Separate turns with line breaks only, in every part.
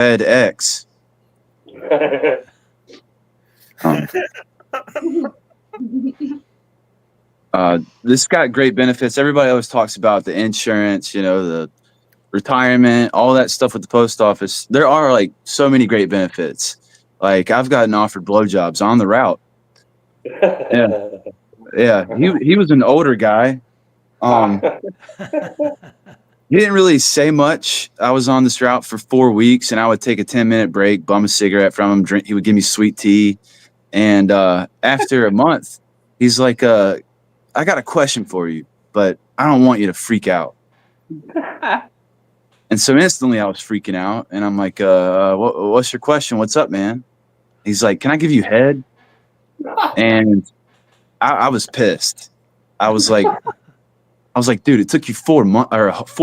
Ed X. Um, this got great benefits. Everybody always talks about the insurance, the retirement, all that stuff with the post office. There are like so many great benefits. Like I've gotten offered blowjobs on the route. Yeah, yeah. He was an older guy. Um, he didn't really say much. I was on this route for 4 weeks, and I would take a 10-minute break, bum a cigarette from him, drink. He would give me sweet tea, and after a month, he's like, "I got a question for you, but I don't want you to freak out." And so instantly I was freaking out, and I'm like, what's your question? What's up, man? He's like, can I give you head? And I was pissed. I was like, dude, it took you 4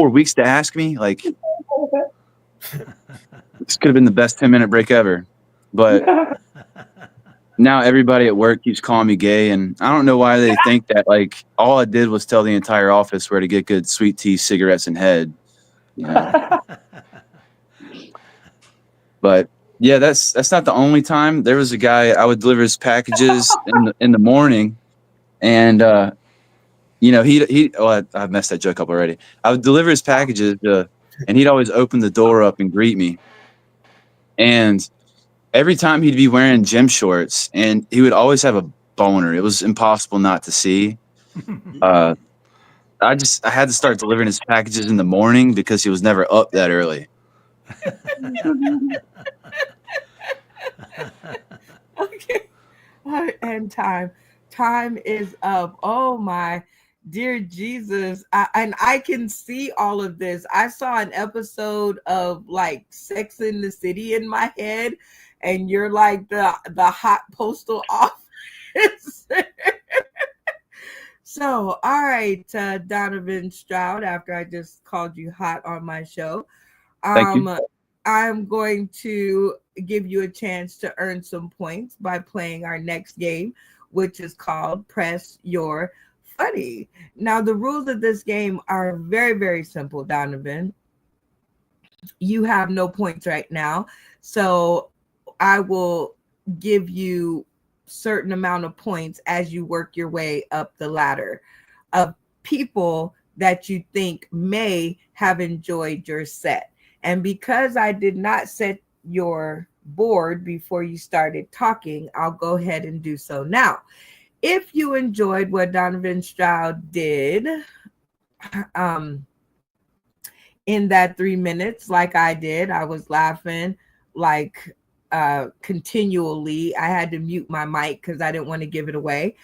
weeks to ask me. Like, this could have been the best 10-minute break ever. But now everybody at work keeps calling me gay, and I don't know why they think that. Like, all I did was tell the entire office where to get good sweet tea, cigarettes, and head. But yeah, that's not the only time. There was a guy, I would deliver his packages in the morning, and I messed that joke up already. I would deliver his packages, and he'd always open the door up and greet me. And every time he'd be wearing gym shorts, and he would always have a boner. It was impossible not to see. I had to start delivering his packages in the morning because he was never up that early.
Okay. And time is up. Oh my dear Jesus. And I can see all of this. I saw an episode of like Sex in the City in my head, and you're like the hot postal office. So, all right, Donovan Stroud, after I just called you hot on my show,
Thank you.
I'm going to give you a chance to earn some points by playing our next game, which is called Press Your Funny. Now, the rules of this game are very, very simple, Donovan. You have no points right now, so I will give you certain amount of points as you work your way up the ladder of people that you think may have enjoyed your set. And because I did not set your board before you started talking, I'll go ahead and do so now. If you enjoyed what Donovan Stroud did um, in that 3 minutes, like I did, I was laughing like continually. I had to mute my mic because I didn't want to give it away.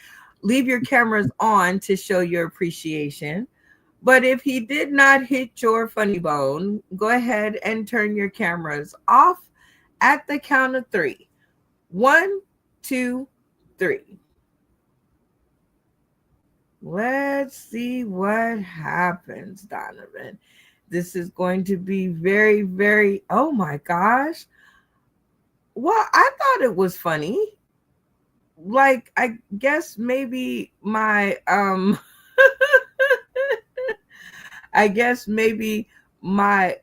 Leave your cameras on to show your appreciation. But if he did not hit your funny bone, go ahead and turn your cameras off at the count of 3. 1, 2, 3. Let's see what happens, Donovan. This is going to be very, very, oh my gosh. Well, I thought it was funny. Like, I guess maybe my I guess maybe my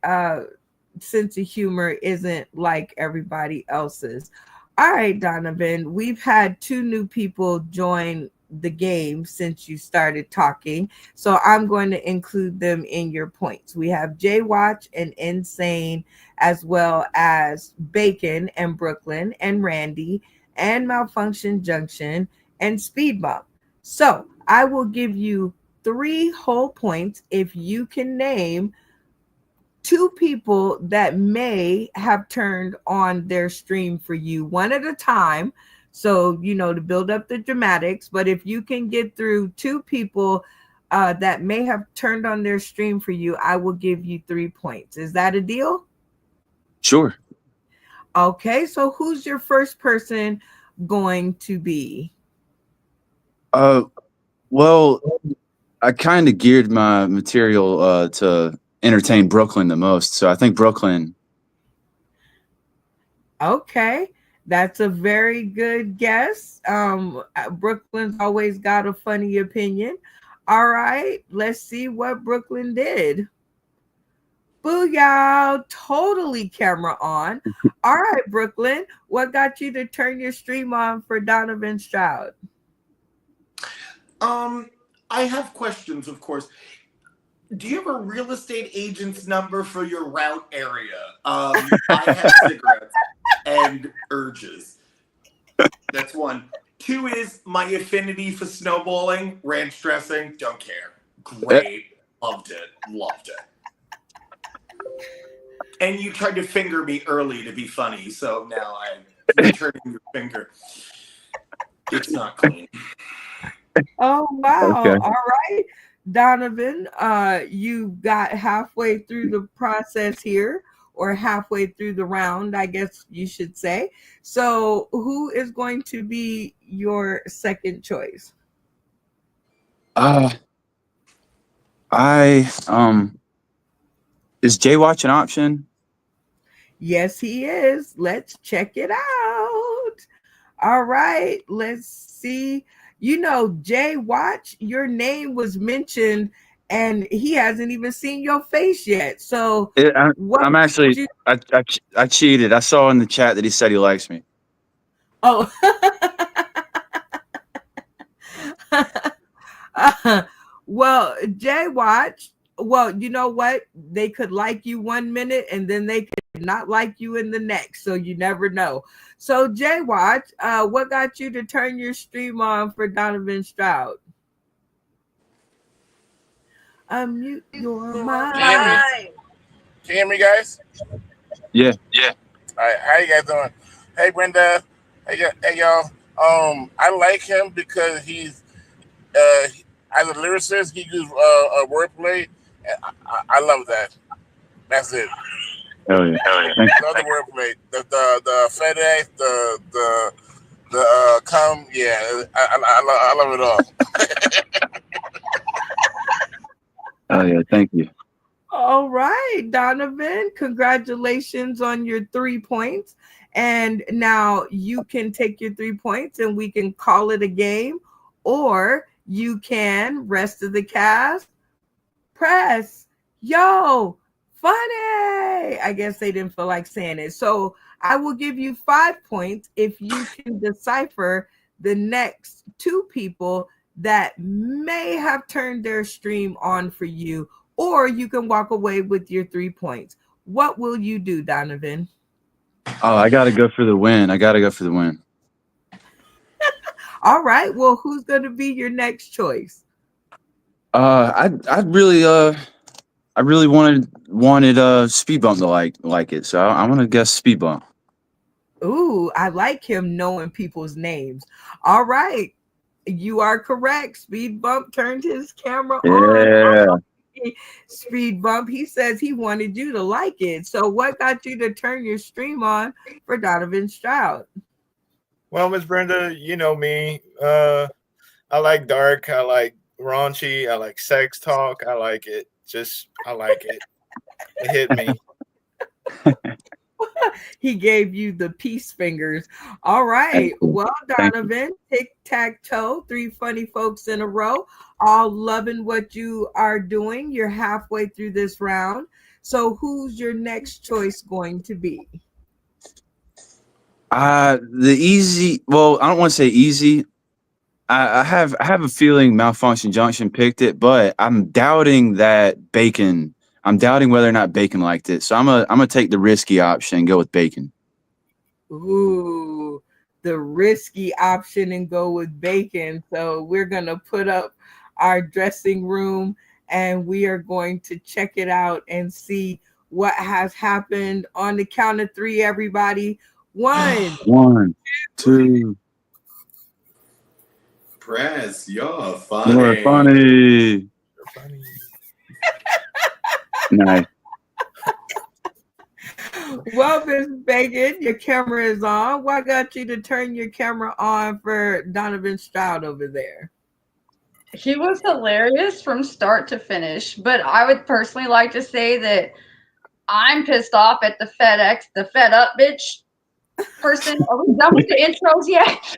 sense of humor isn't like everybody else's. All right, Donovan, we've had 2 new people join the game since you started talking, so I'm going to include them in your points. We have Jay Watch and Insane, as well as Bacon and Brooklyn and Randy and Malfunction Junction and Speed Bump. So I will give you 3 whole points if you can name 2 people that may have turned on their stream for you one at a time. So, to build up the dramatics. But if you can get through 2 people that may have turned on their stream for you, I will give you 3 points. Is that a deal?
Sure.
Okay. So who's your first person going to be?
Well, I kind of geared my material to entertain Brooklyn the most, so I think Brooklyn.
Okay, that's a very good guess. Brooklyn's always got a funny opinion. All right, let's see what Brooklyn did. Booyah! Totally camera on. All right, Brooklyn, what got you to turn your stream on for Donovan Stroud?
I have questions, of course. Do you have a real estate agent's number for your route area? I have cigarettes and urges. That's one. Two is my affinity for snowballing, ranch dressing, don't care. Great. Loved it. And you tried to finger me early to be funny, so now I'm returning your finger. It's not clean.
Oh wow.
Okay.
All right. Donovan, you got halfway through the process here, or halfway through the round, I guess you should say. So who is going to be your second choice?
I is Jay Watch an option?
Yes, he is. Let's check it out. All right, let's see. You know, Jay Watch, your name was mentioned and he hasn't even seen your face yet. So what
I'm actually
you
I cheated. I saw in the chat that he said he likes me.
oh well, Jay Watch, well, you know what? They could like you 1 minute and then they could not like you in the next. So you never know. So Jay Watch, what got you to turn your stream on for Donovan Stroud? Unmute your mind.
Can you hear me, guys?
Yeah.
All right, how you guys doing? Hey, Brenda. Hey, y'all. I like him because he's as a lyricist, he uses a wordplay. I love that. That's it.
Hell yeah.
Love the wordplay. The FedEx, the come. Yeah, I love it all.
Oh yeah, thank you.
All right, Donovan, congratulations on your 3 points. And now you can take your 3 points and we can call it a game, or you can, rest of the cast, press yo funny. I guess they didn't feel like saying it. So I will give you 5 points if you can decipher the next 2 people that may have turned their stream on for you, or you can walk away with your 3 points. What will you do, Donovan?
Oh, I gotta go for the win.
All right. Well, who's going to be your next choice?
I really wanted Speed Bump to like it, so I'm gonna guess Speed Bump.
Ooh, I like him knowing people's names. All right. You are correct. Speed Bump turned his camera on. Speed Bump, he says he wanted you to like it. So what got you to turn your stream on for Donovan Stroud?
Well, Miss Brenda, you know me. I like dark. I like raunchy. I like sex talk. I like it. I like it. It hit me.
He gave you the peace fingers. All right. Well, Donovan, tic-tac-toe, 3 funny folks in a row, all loving what you are doing. You're halfway through this round. So who's your next choice going to be?
The easy. Well, I don't want to say easy. I have a feeling Malfunction Junction picked it, but I'm doubting that Bacon. I'm doubting whether or not Bacon liked it. So I'm gonna take the risky option and go with Bacon.
Ooh, the risky option and go with Bacon. So we're gonna put up our dressing room and we are going to check it out and see what has happened on the count of 3, everybody. 1,
2.
Press, you're funny.
You're funny. Nice.
Well, Miss Bacon, your camera is on. What got you to turn your camera on for Donovan Stroud over there?
He was hilarious from start to finish, but I would personally like to say that I'm pissed off at the FedEx, the fed up bitch person. Are we done with the intros yet?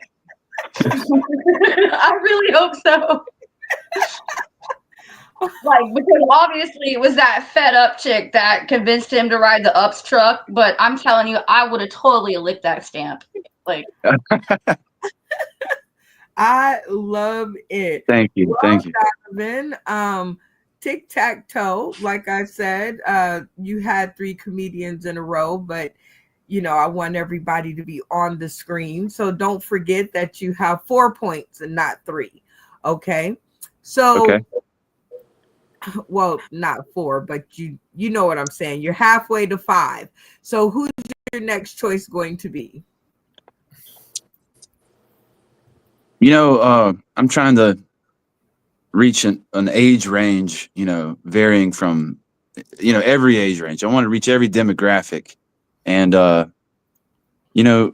I really hope so. Like, because obviously it was that fed up chick that convinced him to ride the Ups truck. But I'm telling you, I would have totally licked that stamp. Like,
I love it.
Thank you.
Well,
Thank you.
Donovan, tic-tac-toe, like I said, you had 3 comedians in a row, but I want everybody to be on the screen. So don't forget that you have 4 points and not 3. Okay. So,
Okay.
well, not 4, but you know what I'm saying. You're halfway to 5. So who's your next choice going to be?
I'm trying to reach an age range, varying from, every age range. I want to reach every demographic. And,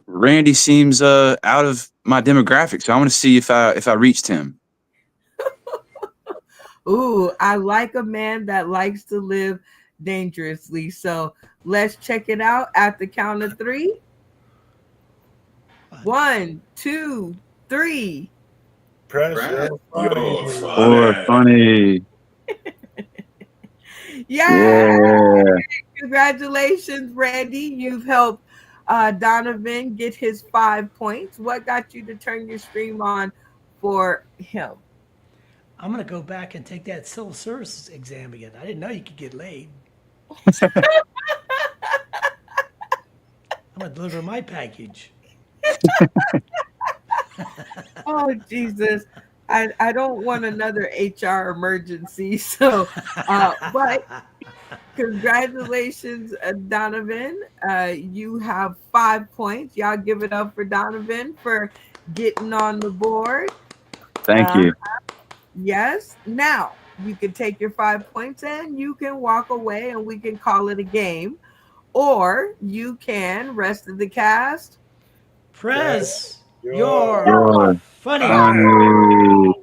Randy seems out of my demographic. So I want to see if I reached him.
Ooh, I like a man that likes to live dangerously. So let's check it out at the count of 3. 1, 2, 3.
Press your
You're
funny.
Or funny.
Yeah.
Yeah.
Congratulations, Randy. You've helped Donovan get his 5 points. What got you to turn your stream on for him?
I'm gonna go back and take that civil services exam again. I didn't know you could get laid. I'm gonna deliver my package.
Oh, Jesus. I don't want another HR emergency. So, but congratulations, Donovan. You have 5 points. Y'all give it up for Donovan for getting on the board.
Thank you.
Yes. Now you can take your 5 points and you can walk away and we can call it a game. Or you can, rest of the cast,
Press
Your
your funny.
Funny.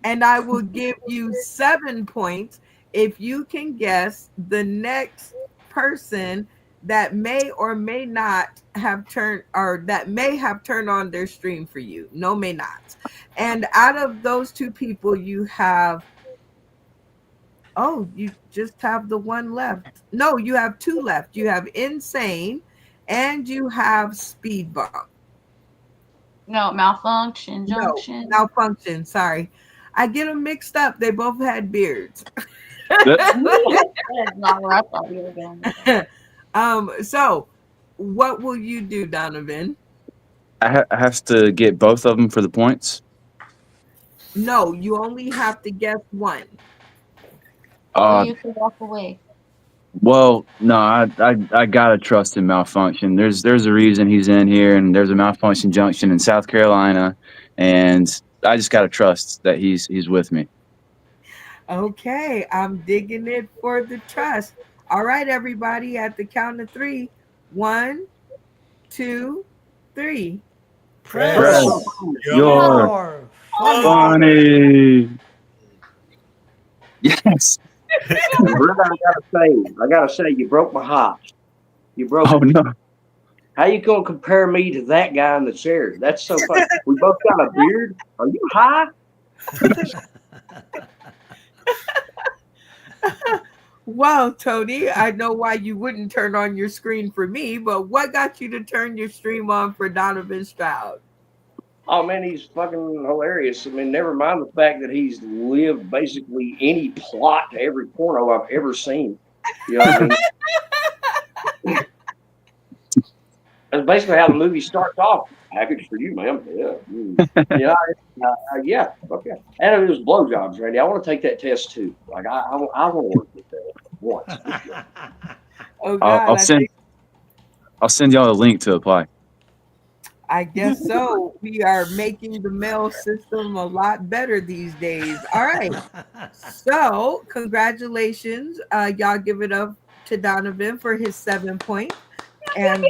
and I will give you 7 points if you can guess the next person that may or may not have turned on their stream for you. No, may not. And out of those 2 people, you just have the one left. No, you have 2 left. You have Insane and you have Speed Bump.
no, malfunction,
No,
junction.
Malfunction. Sorry. I get them mixed up. They both had beards.
That's not where I thought you were going.
So what will you do, Donovan?
I have to get both of them for the points.
No, you only have to guess one.
Or you can walk away.
Well, no, I gotta trust in Malfunction. There's a reason he's in here, and there's a Malfunction Junction in South Carolina, and I just gotta trust that he's with me.
Okay, I'm digging it for the trust. All right, everybody, at the count of 3. 1, 2, 3.
Press
Your
funny.
funny. Yes.
Brother, I gotta say, you broke my heart. You broke.
Oh no.
How you gonna compare me to that guy in the chair? That's so funny. We both got a beard. Are you high?
Well, Tony, I know why you wouldn't turn on your screen for me, but what got you to turn your stream on for Donovan Stroud?
Oh man, he's fucking hilarious. I mean, never mind the fact that he's lived basically any plot to every porno I've ever seen. You know what I mean? That's basically how the movie starts off. Package for you, ma'am. Yeah. Yeah. Okay. And it was blowjobs, Randy. I want to take that test too. Like I want to work with that once.
Oh God,
I'll send y'all a link to apply.
I guess so. We are making the mail system a lot better these days. All right. So congratulations. Y'all give it up to Donovan for his 7 points and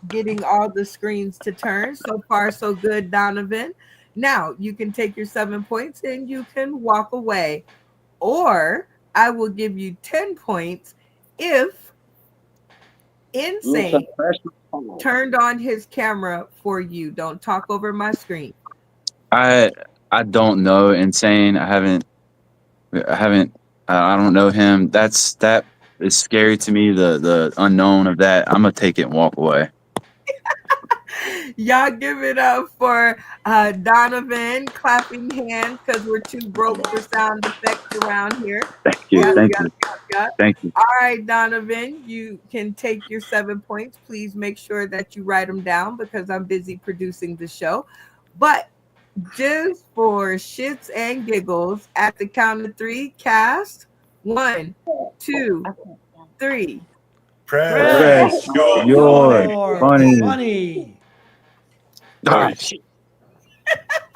getting all the screens to turn. So far, so good, Donovan. Now you can take your 7 points and you can walk away. Or I will give you 10 points if Insane turned on his camera for you. Don't talk over my screen.
I don't know Insane. I haven't I haven't. I don't know him. That is scary to me. The unknown of that. I'm gonna take it and walk away.
Y'all give it up for Donovan, clapping hands because we're too broke for sound effects around here.
Thank you.
Yep,
Thank
yep,
you.
yep, yep.
Thank you.
All right, Donovan, you can take your 7 points. Please make sure that you write them down because I'm busy producing the show. But just for shits and giggles, at the count of 3, cast 1, 2, 3.
Press.
Press your
You're
funny.
funny.
Gosh,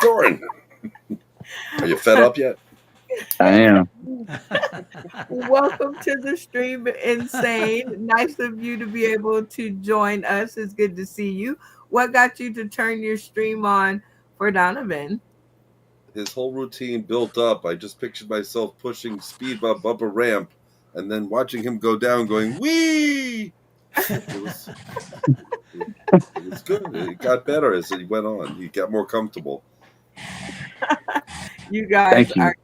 Doran, are you fed up yet?
I am.
Welcome to the stream, Insane. Nice of you to be able to join us. It's good to see you. What got you to turn your stream on for Donovan?
His whole routine built up. I just pictured myself pushing speed bump up a ramp and then watching him go down going, wee! It was good. It got better as he went on. He got more comfortable.
You guys
Thank you.
are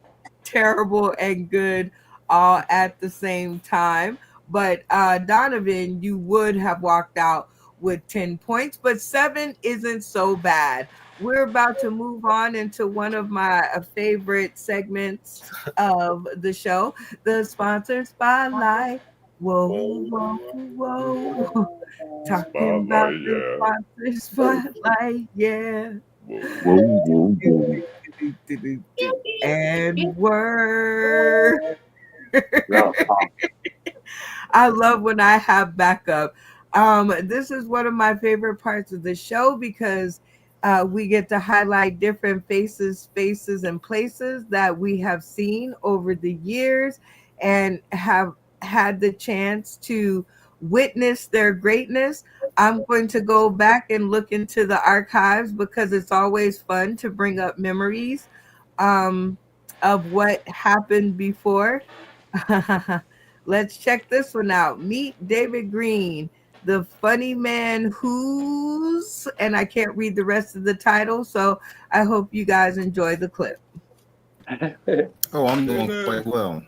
terrible and good all at the same time. But Donovan, you would have walked out with 10 points, but 7 isn't so bad. We're about to move on into one of my favorite segments of the show, the sponsor spotlight. Whoa, whoa, whoa. Talking about the sponsor spotlight, yeah.
Whoa, whoa, whoa.
And word.
No,
I love when I have backup. This is one of my favorite parts of the show because we get to highlight different faces, spaces, and places that we have seen over the years and have had the chance to witness their greatness. I'm going to go back and look into the archives because it's always fun to bring up memories of what happened before. Let's check this one out. Meet David Green, the funny man who's, and I can't read the rest of the title, so I hope you guys enjoy the clip.
Oh, I'm doing quite well.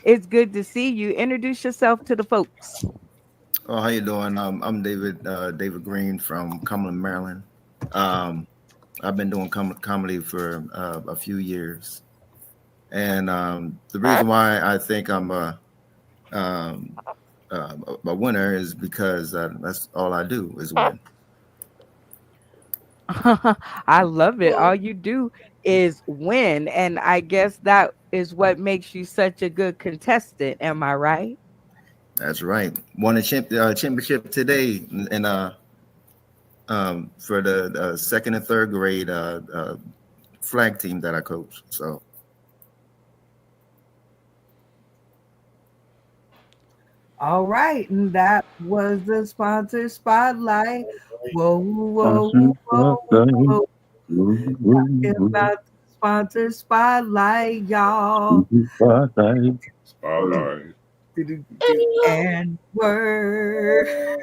It's good to see you. Introduce yourself to the folks.
Oh, how you doing? I'm David Green from Cumberland, Maryland. I've been doing comedy for a few years, and the reason why I think I'm a winner is because that's all I do is win.
I love it. All you do is win, and I guess that is what makes you such a good contestant. Am I right?
That's right. Won a championship today, and for the second and third grade flag team that I coach. So.
All right, and that was the sponsor spotlight. Whoa, whoa, whoa, whoa, whoa. Talking about the sponsor spotlight, y'all.
Spotlight.
And word.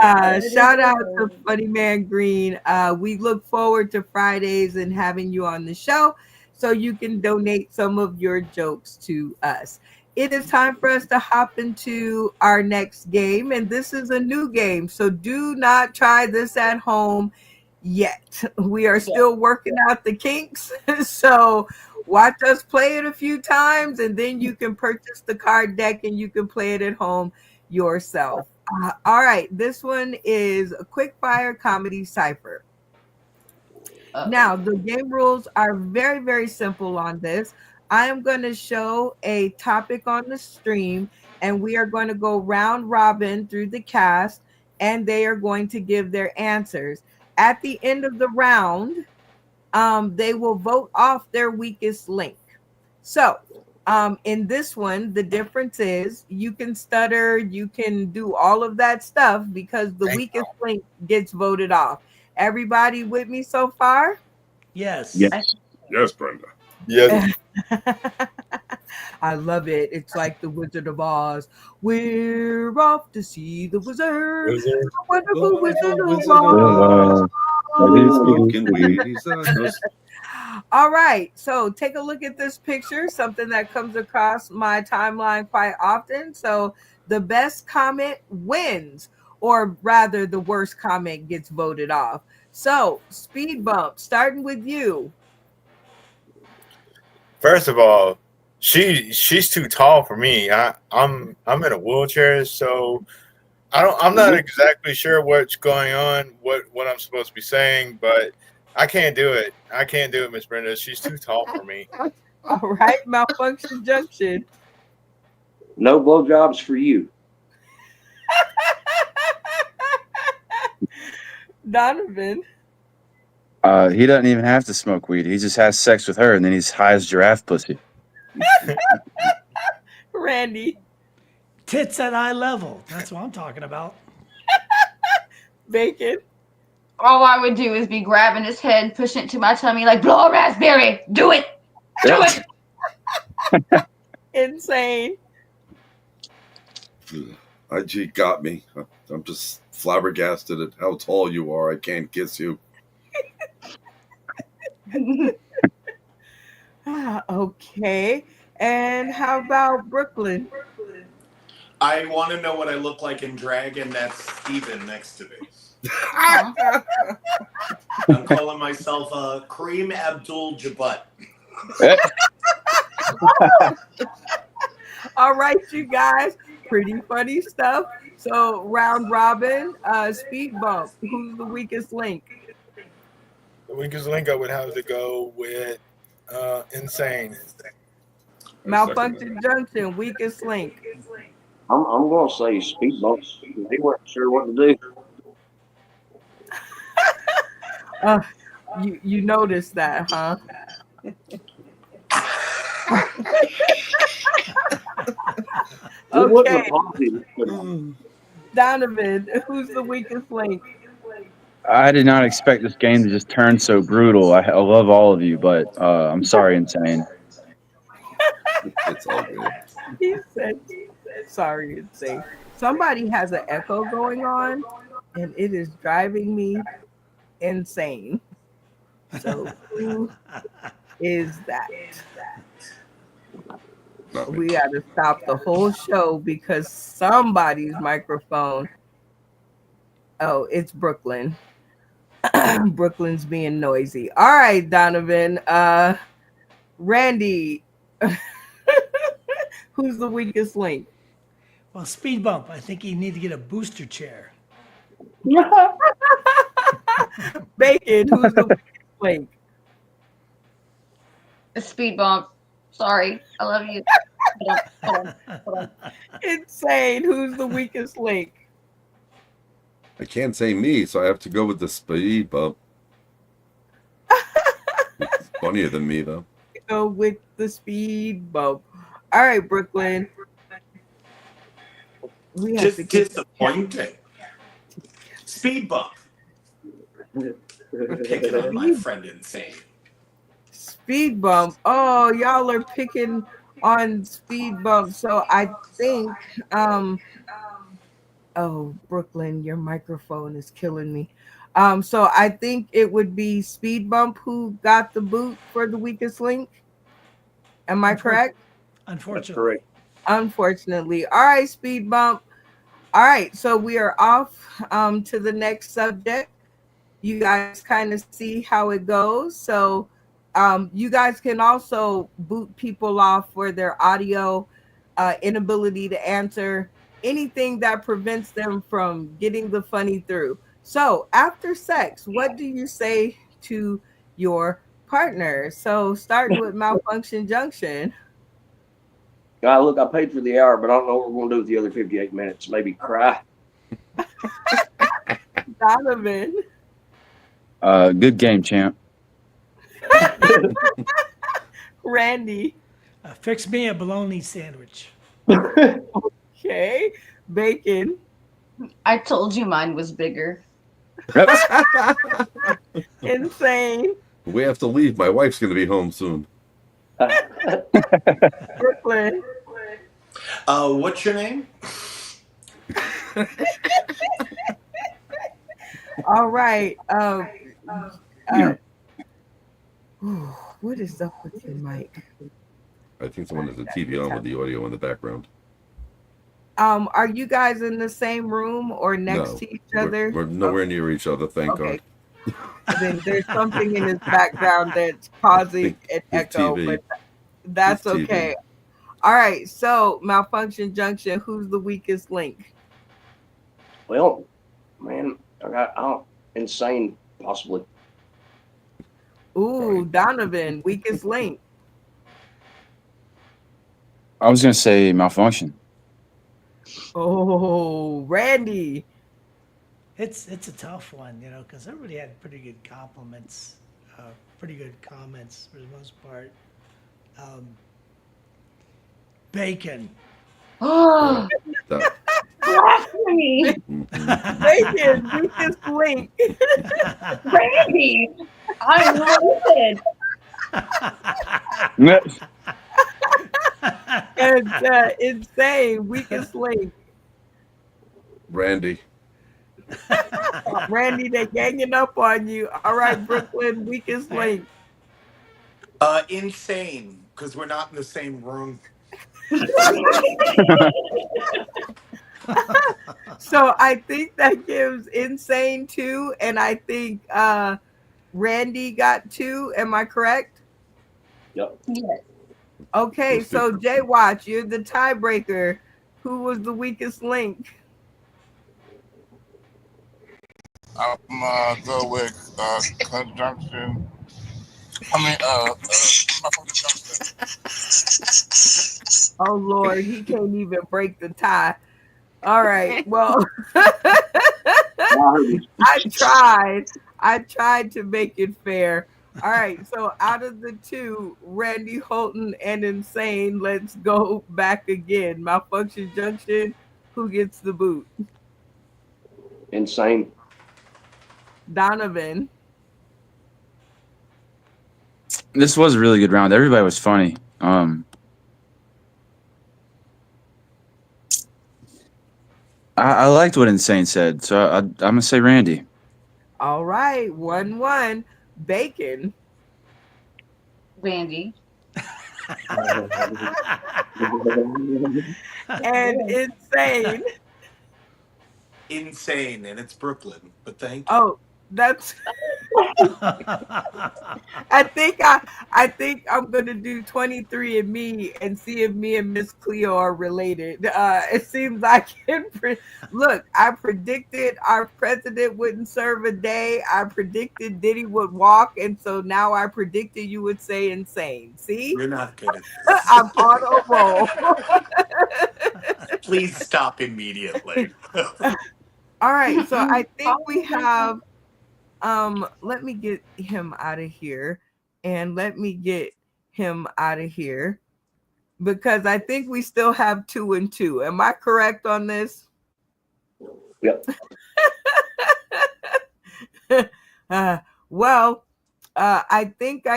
Shout out to Funny Man Green. We look forward to Fridays and having you on the show so you can donate some of your jokes to us. It is time for us to hop into our next game, and this is a new game, so do not try this at home yet. We are still working out the kinks, so watch us play it a few times, and then you can purchase the card deck and you can play it at home yourself. All right, this one is a quick fire comedy cipher. Now, the game rules are very, very simple on this. I am going to show a topic on the stream, and we are going to go round robin through the cast, and they are going to give their answers. At the end of the round, they will vote off their weakest link. So, in this one, the difference is you can stutter, you can do all of that stuff because the weakest link gets voted off. Everybody with me so far?
Yes.
Yes, Brenda.
Yes.
I love it. It's like the Wizard of Oz. We're off to see the wizard. The wonderful Wizard of Oz. All right. So take a look at this picture, something that comes across my timeline quite often. So the best comment wins, or rather, the worst comment gets voted off. So, speed bump, starting with you.
First of all, she's too tall for me. I'm in a wheelchair, so I'm not exactly sure what's going on, what I'm supposed to be saying, but I can't do it. I can't do it, Miss Brenda. She's too tall for me.
All right, malfunction junction.
No blowjobs for you.
Donovan.
He doesn't even have to smoke weed. He just has sex with her, and then he's high as giraffe pussy.
Randy.
Tits at eye level. That's what I'm talking about.
Bacon.
All I would do is be grabbing his head, pushing it to my tummy like, blow a raspberry. Do it. Do it.
Insane.
IG got me. I'm just flabbergasted at how tall you are. I can't kiss you.
Okay. And how about Brooklyn?
I want to know what I look like in drag, and that's Steven next to me. I'm calling myself Kareem Abdul-Jabbar.
All right, you guys. Pretty funny stuff. So round robin, speed bump. Who's the weakest link?
The weakest link I would have to go with insane.
Malfunction junction, weakest link.
I'm going to say speed bumps. They weren't sure what to do.
You noticed that, huh? Okay. Donovan, who's the weakest link?
I did not expect this game to just turn so brutal. I love all of you, but I'm sorry, Insane.
It's all good.
He said, sorry, Insane. Somebody has an echo going on, and it is driving me insane. So who is that? We got to stop the whole show because somebody's microphone. Oh, it's Brooklyn. Brooklyn's being noisy. All right, Donovan. Randy, who's the weakest link?
Well, speed bump. I think you need to get a booster chair.
Bacon, who's the weakest link?
A speed bump. Sorry. I love you. Hold on.
Insane, who's the weakest link?
I can't say me, so I have to go with the speed bump. It's funnier than me, though.
Go with the speed bump. All right, Brooklyn. We have
Just disappointing. Speed bump. Picking on my friend Insane.
Speed bump. Oh, y'all are picking on speed bump. So I think oh, Brooklyn, your microphone is killing me. So I think it would be speed bump who got the boot for the weakest link. Am I correct?
Unfortunately.
Correct.
Unfortunately. All right, speed bump. All right, so we are off to the next subject. You guys kind of see how it goes. So you guys can also boot people off for their audio inability to answer, anything that prevents them from getting the funny through. So after sex, what do you say to your partner? So starting with malfunction junction.
God, look, I paid for the hour, but I don't know what we're going to do with the other 58 minutes. Maybe cry.
Donovan.
Good game, champ.
Randy.
Fix me a bologna sandwich.
Okay. Bacon.
I told you mine was bigger.
Insane.
We have to leave. My wife's going to be home soon.
Brooklyn.
What's your name?
All right. What is up with your mic?
I think someone has a TV on with the audio in the background.
Are you guys in the same room or next to each other?
We're nowhere near each other, thank God.
Then there's something in his background that's causing an echo,
TV.
but that's
His TV.
okay. All right, so Malfunction Junction, who's the weakest link?
Well, man, I got insane possibly.
Ooh, Donovan, weakest link.
I was gonna say Malfunction.
Oh, Randy.
It's a tough one, you know, because everybody had pretty good compliments, pretty good comments for the most part. Bacon.
Oh, blasphemy.
Bacon, weakest link.
Randy, I'm livid.
And insane, weakest link.
Randy.
Randy, they're ganging up on you. All right, Brooklyn, weakest link.
Insane, because we're not in the same room.
So I think that gives Insane 2, and I think Randy got 2. Am I correct?
Yep.
Yes.
Okay, so Jay Watch, you're the tiebreaker. Who was the weakest link?
I'm go with conjunction.
Oh Lord, he can't even break the tie. All right, well, I tried to make it fair. All right, so out of the two, Randy Holton and Insane, let's go back again. Malfunction Junction, who gets the boot?
Insane.
Donovan.
This was a really good round. Everybody was funny. I liked what Insane said, so I'm gonna say Randy.
All right, 1-1. Bacon.
Randy.
And Insane.
Insane, and it's Brooklyn, but thank you.
Oh, that's I think I'm gonna do 23andMe and see if me and Miss Cleo are related. It seems I can look. I predicted our president wouldn't serve a day. I predicted Diddy would walk, and so now I predicted you would say Insane. See,
You're not good at this.
I'm on a roll.
Please stop immediately.
All right, so I think we have. Let me get him out of here, and let me get him out of here, because I think we still have 2 and 2. Am I correct on this?
Yep.
Well, I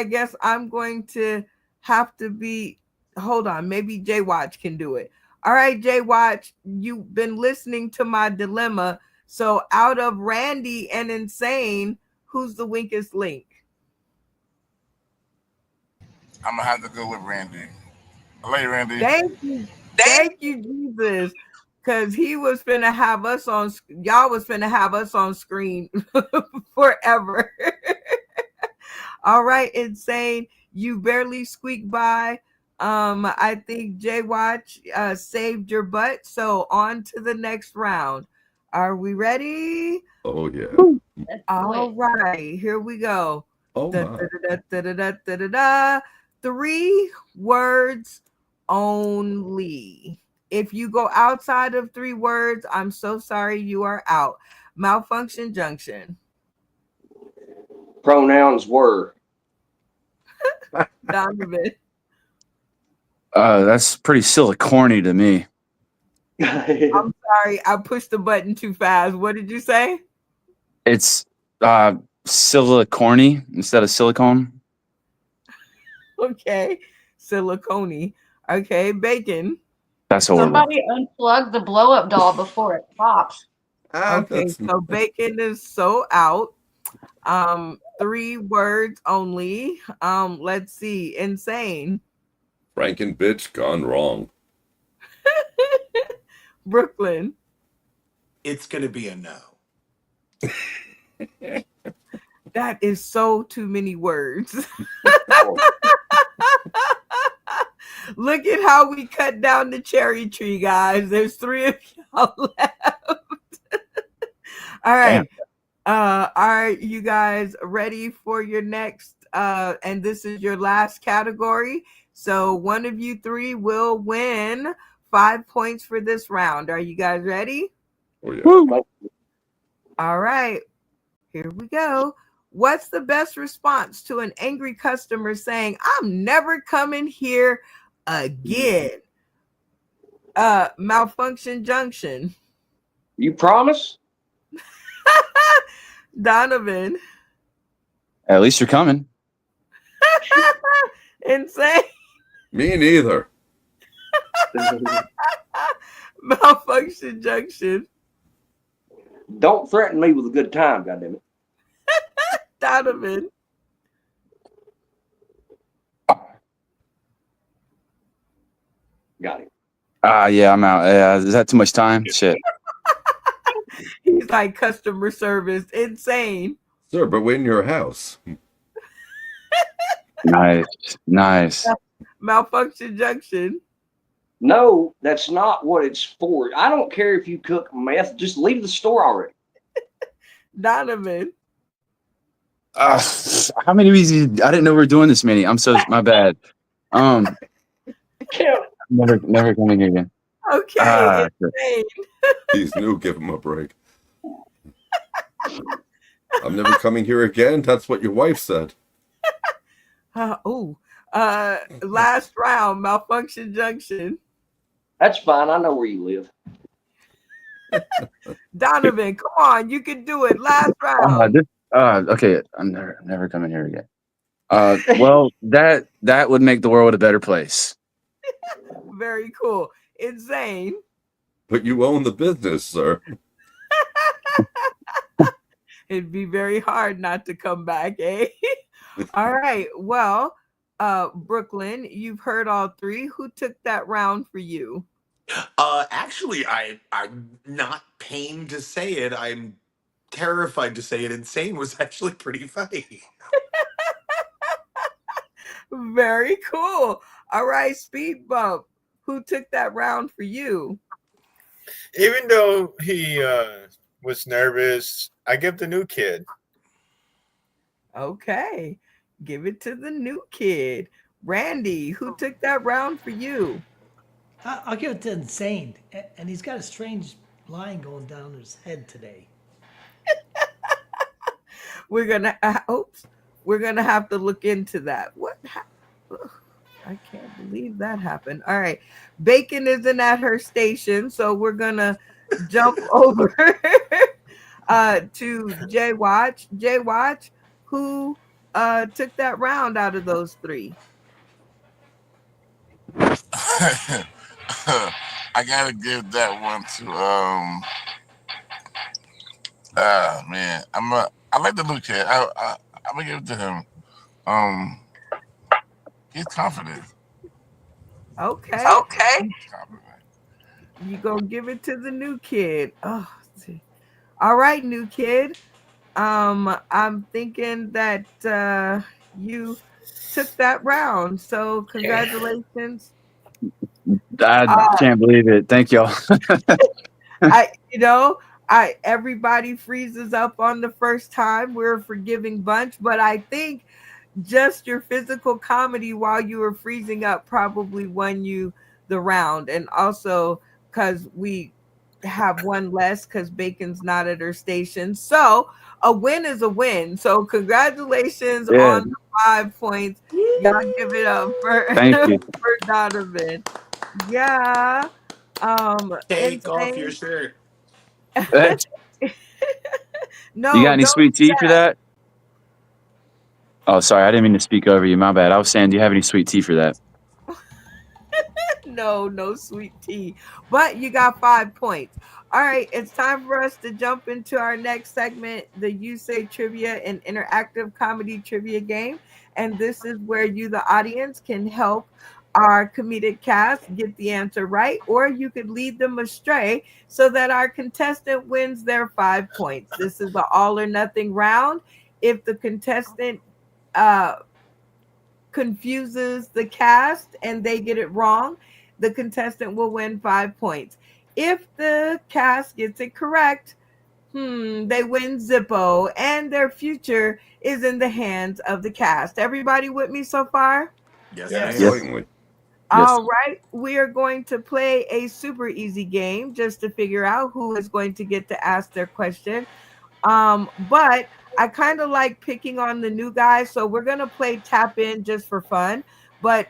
guess I'm going to have to be. Hold on, maybe Jay Watch can do it. All right, Jay Watch, you've been listening to my dilemma. So out of Randy and Insane, who's the weakest link?
I'm gonna have to go with Randy. I love you, Randy.
Thank you, Jesus. Because he was finna have us on, y'all was finna have us on screen forever. All right, Insane, you barely squeaked by. I think Jay Watch saved your butt. So on to the next round. Are we ready?
Oh yeah.
All right, here we go.
Oh
my. 3 words only. If you go outside of 3 words, I'm so sorry, you are out. Malfunction Junction.
Pronouns were.
Donovan.
That's pretty silicorny to me.
I'm sorry, I pushed the button too fast. What did you say?
It's silicorny instead of silicone.
Okay, silicone. Okay, Bacon.
That's horrible.
Somebody unplug the blow up doll before it pops.
Okay, so Bacon is so out. 3 words only. Let's see. Insane.
Franken bitch gone wrong.
Brooklyn.
It's gonna be a no.
That is so too many words. Look at how we cut down the cherry tree, guys. There's 3 of y'all left. All right. Are you guys ready for your next? And this is your last category. So one of you 3 will win 5 points for this round. Are you guys ready?
Oh, yeah.
Woo. All right. Here we go. What's the best response to an angry customer saying, "I'm never coming here again"? Malfunction junction.
You promise?
Donovan.
At least you're coming.
Insane.
Me neither.
Malfunction junction.
Don't threaten me with a good time, goddammit.
Donovan.
Got it.
Yeah, I'm out. Is that too much time? Shit.
He's like customer service. Insane.
Sir, but we're in your house.
Nice.
Malfunction junction.
No, that's not what it's for. I don't care if you cook meth. Just leave the store already.
Donovan.
How many of these? I didn't know we were doing this many. My bad. Never coming here again.
Okay. Insane.
He's new. Give him a break. I'm never coming here again. That's what your wife said.
Last round. Malfunction junction.
That's fine. I know where you live.
Donovan, come on, you can do it. Last round.
Okay, I'm never coming here again. Well, that would make the world a better place.
Very cool. Insane.
But you own the business, sir.
It'd be very hard not to come back, eh? All right. Well, Brooklyn, you've heard all 3. Who took that round for you?
Actually, I'm not pained to say it. I'm terrified to say it. Insane was actually pretty funny.
Very cool. All right, Speed Bump. Who took that round for you?
Even though he was nervous, I give the new kid.
Okay. Give it to the new kid. Randy, who took that round for you?
I'll give it to Insane. And he's got a strange line going down his head today.
We're gonna have to look into that. What happened? I can't believe that happened. All right. Bacon isn't at her station, so we're gonna jump over to Jay Watch. Jay Watch, who took that round out of those 3?
I gotta give that one to man. I like the new kid. I'm gonna give it to him. He's confident.
Okay. You gonna give it to the new kid. Oh, see. All right, new kid. I'm thinking that you took that round. So congratulations.
I can't believe it. Thank y'all.
Everybody freezes up on the first time. We're a forgiving bunch, but I think just your physical comedy while you were freezing up probably won you the round. And also because we have one less because Bacon's not at her station. So a win is a win. So congratulations on the 5 points. Y'all give it up for Donovan. Yeah.
Take off your shirt.
No.
You got any sweet tea for that? Oh, sorry. I didn't mean to speak over you. My bad. I was saying, do you have any sweet tea for that?
no sweet tea. But you got 5 points. All right, it's time for us to jump into our next segment, the You Say Trivia, an interactive comedy trivia game. And this is where you, the audience, can help our comedic cast get the answer right, or you could lead them astray so that our contestant wins their 5 points. This is the all or nothing round. If the contestant uh, confuses the cast and they get it wrong, the contestant will win 5 points. If the cast gets it correct, they win Zippo, and their future is in the hands of the cast. Everybody with me so far?
Yes,
Yes.
ma'am.
Certainly.
All right, we are going to play a super easy game just to figure out who is going to get to ask their question. But I kind of like picking on the new guys, so we're gonna play tap in just for fun. But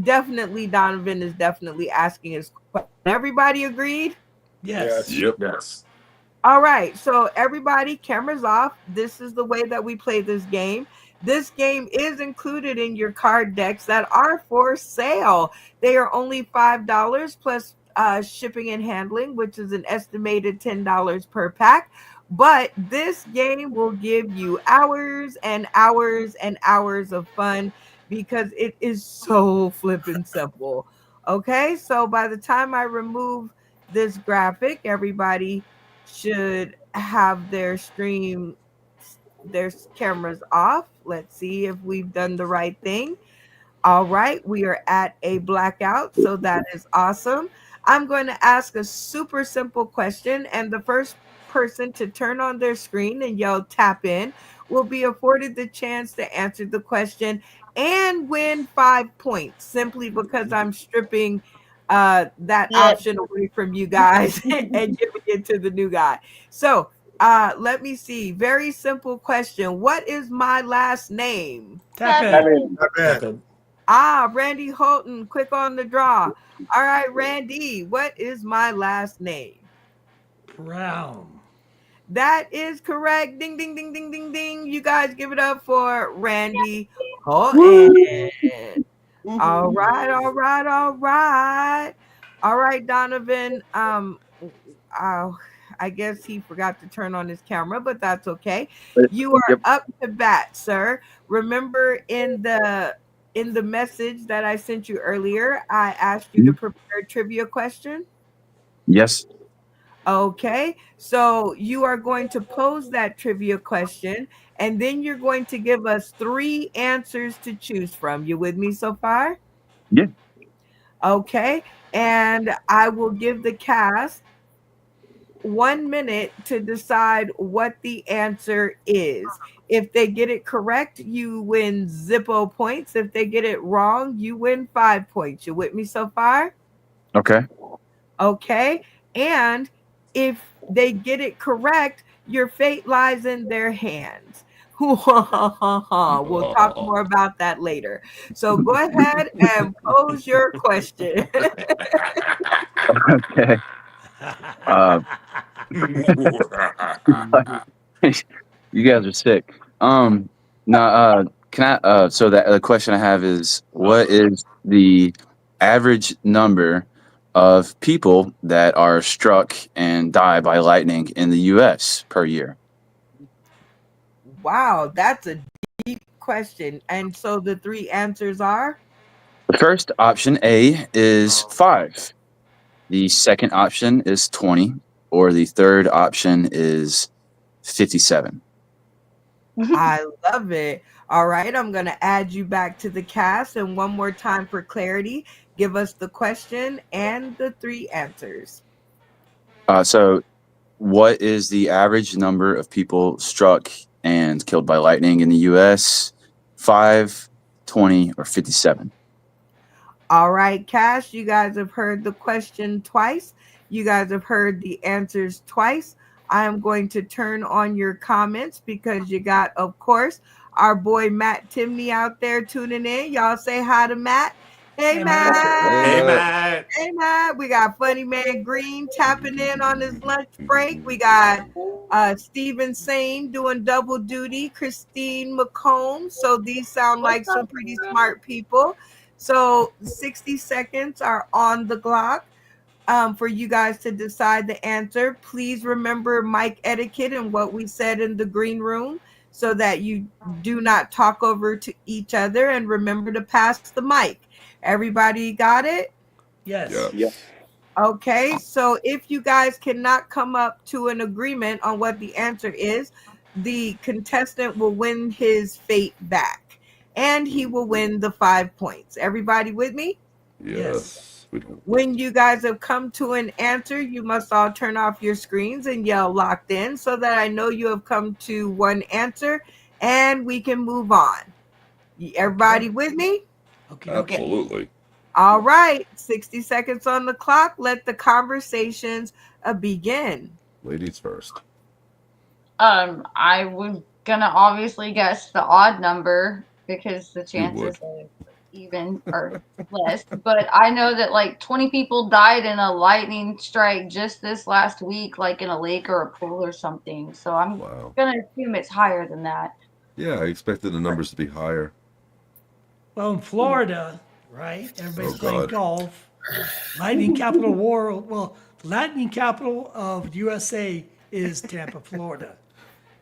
definitely, Donovan is definitely asking his question. Everybody agreed?
Yes.
Yep. Yes.
All right, so everybody, cameras off. This is the way that we play this game. This game is included in your card decks that are for sale. They are only $5 plus shipping and handling, which is an estimated $10 per pack. But this game will give you hours and hours and hours of fun because it is so flippin' simple. Okay, so by the time I remove this graphic, everybody should have their cameras off. Let's see if we've done the right thing. All right, we are at a blackout, so that is awesome. I'm going to ask a super simple question, and the first person to turn on their screen and yell tap in will be afforded the chance to answer the question and win 5 points simply because I'm stripping that option away from you guys and giving it to the new guy. So let me see. Very simple question. What is my last name?
Tap
I
in.
mean,
Okay.
Randy Holton, quick on the draw. All right, Randy, what is my last name?
Brown.
That is correct. Ding, ding, ding, ding, ding, ding. You guys give it up for Randy Holton. All right, all right, all right. All right, Donovan. Uh, I guess he forgot to turn on his camera, but that's okay. You are
Yep.
up to bat, sir. Remember in the message that I sent you earlier, I asked you to prepare a trivia question.
Yes.
Okay, so you are going to pose that trivia question, and then you're going to give us three answers to choose from. You with me so far?
Yeah.
Okay, and I will give the cast 1 minute to decide what the answer is. If they get it correct, you win Zippo points. If they get it wrong, you win 5 points. You with me so far?
Okay.
Okay. And if they get it correct, your fate lies in their hands. We'll talk more about that later. So go ahead and pose your question.
Okay. Uh, you guys are sick. Now, can I? So the question I have is, what is the average number of people that are struck and die by lightning in the U.S. per year?
Wow, that's a deep question. And so the three answers are?
The first option A is 5. The second option is 20, or the third option is 57.
I love it. All right, I'm going to add you back to the cast. And one more time for clarity, give us the question and the three answers.
So, what is the average number of people struck and killed by lightning in the U.S.? 5, 20, or 57?
All right, Cash, you guys have heard the question twice. You guys have heard the answers twice. I am going to turn on your comments because you got, of course, our boy Matt Timney out there tuning in. Y'all say hi to Matt. Hey,
Hey,
Matt.
Matt.
Hey, Matt.
Hey, Matt. We got Funny Man Green tapping in on his lunch break. We got Stephen Sane doing double duty, Christine McComb. So these sound like some pretty smart people. So 60 seconds are on the clock for you guys to decide the answer. Please remember mic etiquette and what we said in the green room so that you do not talk over to each other, and remember to pass the mic. Everybody got it?
Yes.
Yeah.
Okay, so if you guys cannot come up to an agreement on what the answer is, the contestant will win his fate back and he will win the 5 points. Everybody with me?
Yes. We don't.
When you guys have come to an answer, you must all turn off your screens and yell locked in so that I know you have come to one answer and we can move on. Everybody with me?
Okay.
Absolutely.
All right, 60 seconds on the clock. Let the conversations begin.
Ladies first.
I was gonna obviously guess the odd number because the chances of even are less. But I know that like 20 people died in a lightning strike just this last week, like in a lake or a pool or something. So I'm gonna assume it's higher than that.
Yeah, I expected the numbers to be higher.
Well, in Florida, right? Everybody's playing
God.
golf. Lightning capital world. Well, the lightning capital of USA is Tampa, Florida.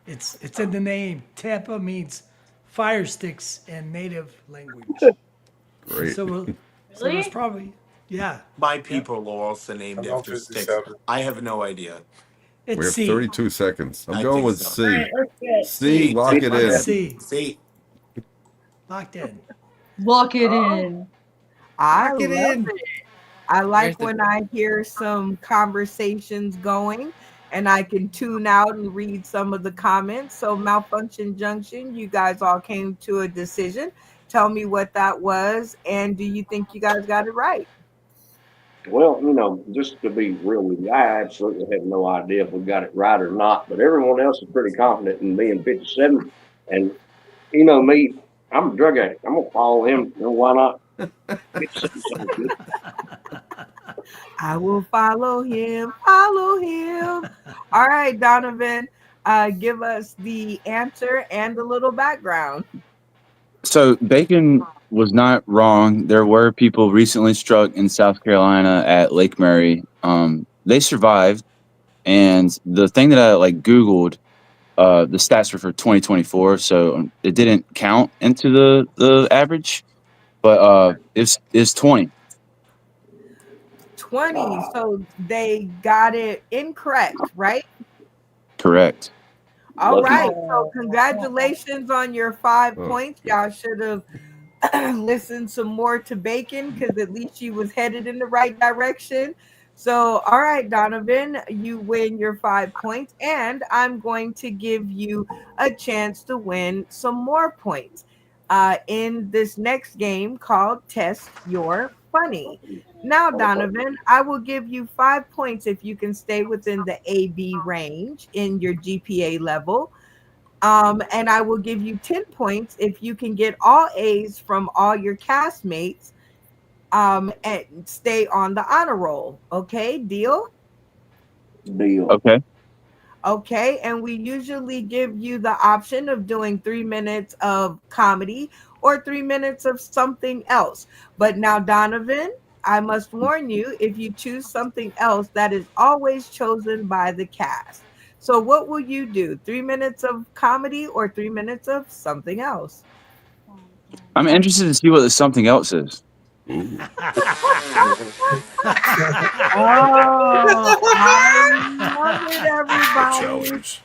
It's in the name. Tampa means fire sticks in native language.
Great.
So there's probably
My people are also named
I'm on
after sticks.
57.
I have no idea.
It's
We have
C.
32 seconds. I'm
I
going
think
with
so.
C.
All right, let's get
C, lock it in.
C.
See,
Locked in.
lock it in.
I
Lock it
love
in.
it. I like
Where's the-
when I hear some conversations going and I can tune out and read some of the comments. So, Malfunction Junction, you guys all came to a decision. Tell me what that was, and do you think you guys got it right?
Well, just to be real with you, I absolutely have no idea if we got it right or not, but everyone else is pretty confident in being 57. And me, I'm a drug addict. I'm going to follow him. Why not? 57 sounds good.
I will follow him, follow him. All right, Donovan, give us the answer and a little background.
So Bacon was not wrong. There were people recently struck in South Carolina at Lake Murray. They survived, and the thing that I like Googled, the stats were for 2024, so it didn't count into the average, but it's 20.
20. So they got it incorrect, right?
Correct.
All
Lucky.
right. So congratulations on your 5
Oh,
points. Y'all should have listened some more to Bacon because at least she was headed in the right direction. So, all right, Donovan, you win your 5 points, and I'm going to give you a chance to win some more points in this next game called Test Your Funny. Now, Donovan, I will give you 5 points if you can stay within the AB range in your GPA level. And I will give you 10 points if you can get all A's from all your castmates and stay on the honor roll. Okay, deal?
Deal.
Okay.
Okay, and we usually give you the option of doing 3 minutes of comedy or 3 minutes of something else. But now, Donovan, I must warn you, if you choose something else, that is always chosen by the cast. So what will you do? 3 minutes of comedy or 3 minutes of something else?
I'm interested to see what the something else is.
Ooh.
Oh, I love it, everybody.
Challenge.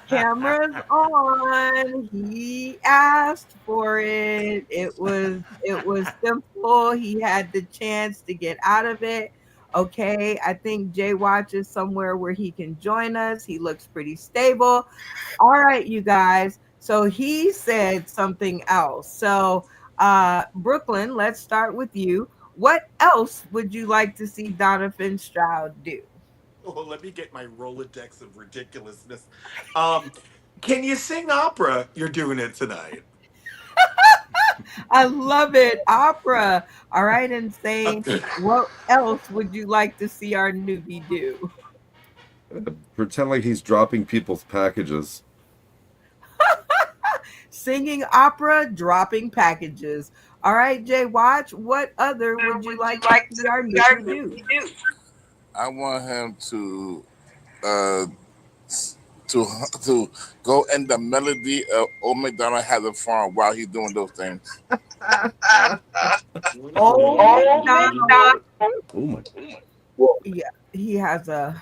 Cameras on. He asked for it. It was simple. He had the chance to get out of it. Okay, I think Jay Watch is somewhere where he can join us. He looks pretty stable. All right, you guys. So he said something else. So Brooklyn, let's start with you. What else would you like to see Donovan Stroud do?
well, let me get my Rolodex of ridiculousness. Can you sing opera? You're doing it tonight.
I love it. Opera. All right, and saying, what else would you like to see our newbie do?
Pretend like he's dropping people's packages.
Singing opera, dropping packages. All right, Jay Watch, what other would you like to see our newbie do?
I want him uh to to go in the melody of Old MacDonald Has a Farm while he's doing those things.
Old McDonald.
Oh my!
Yeah, he has a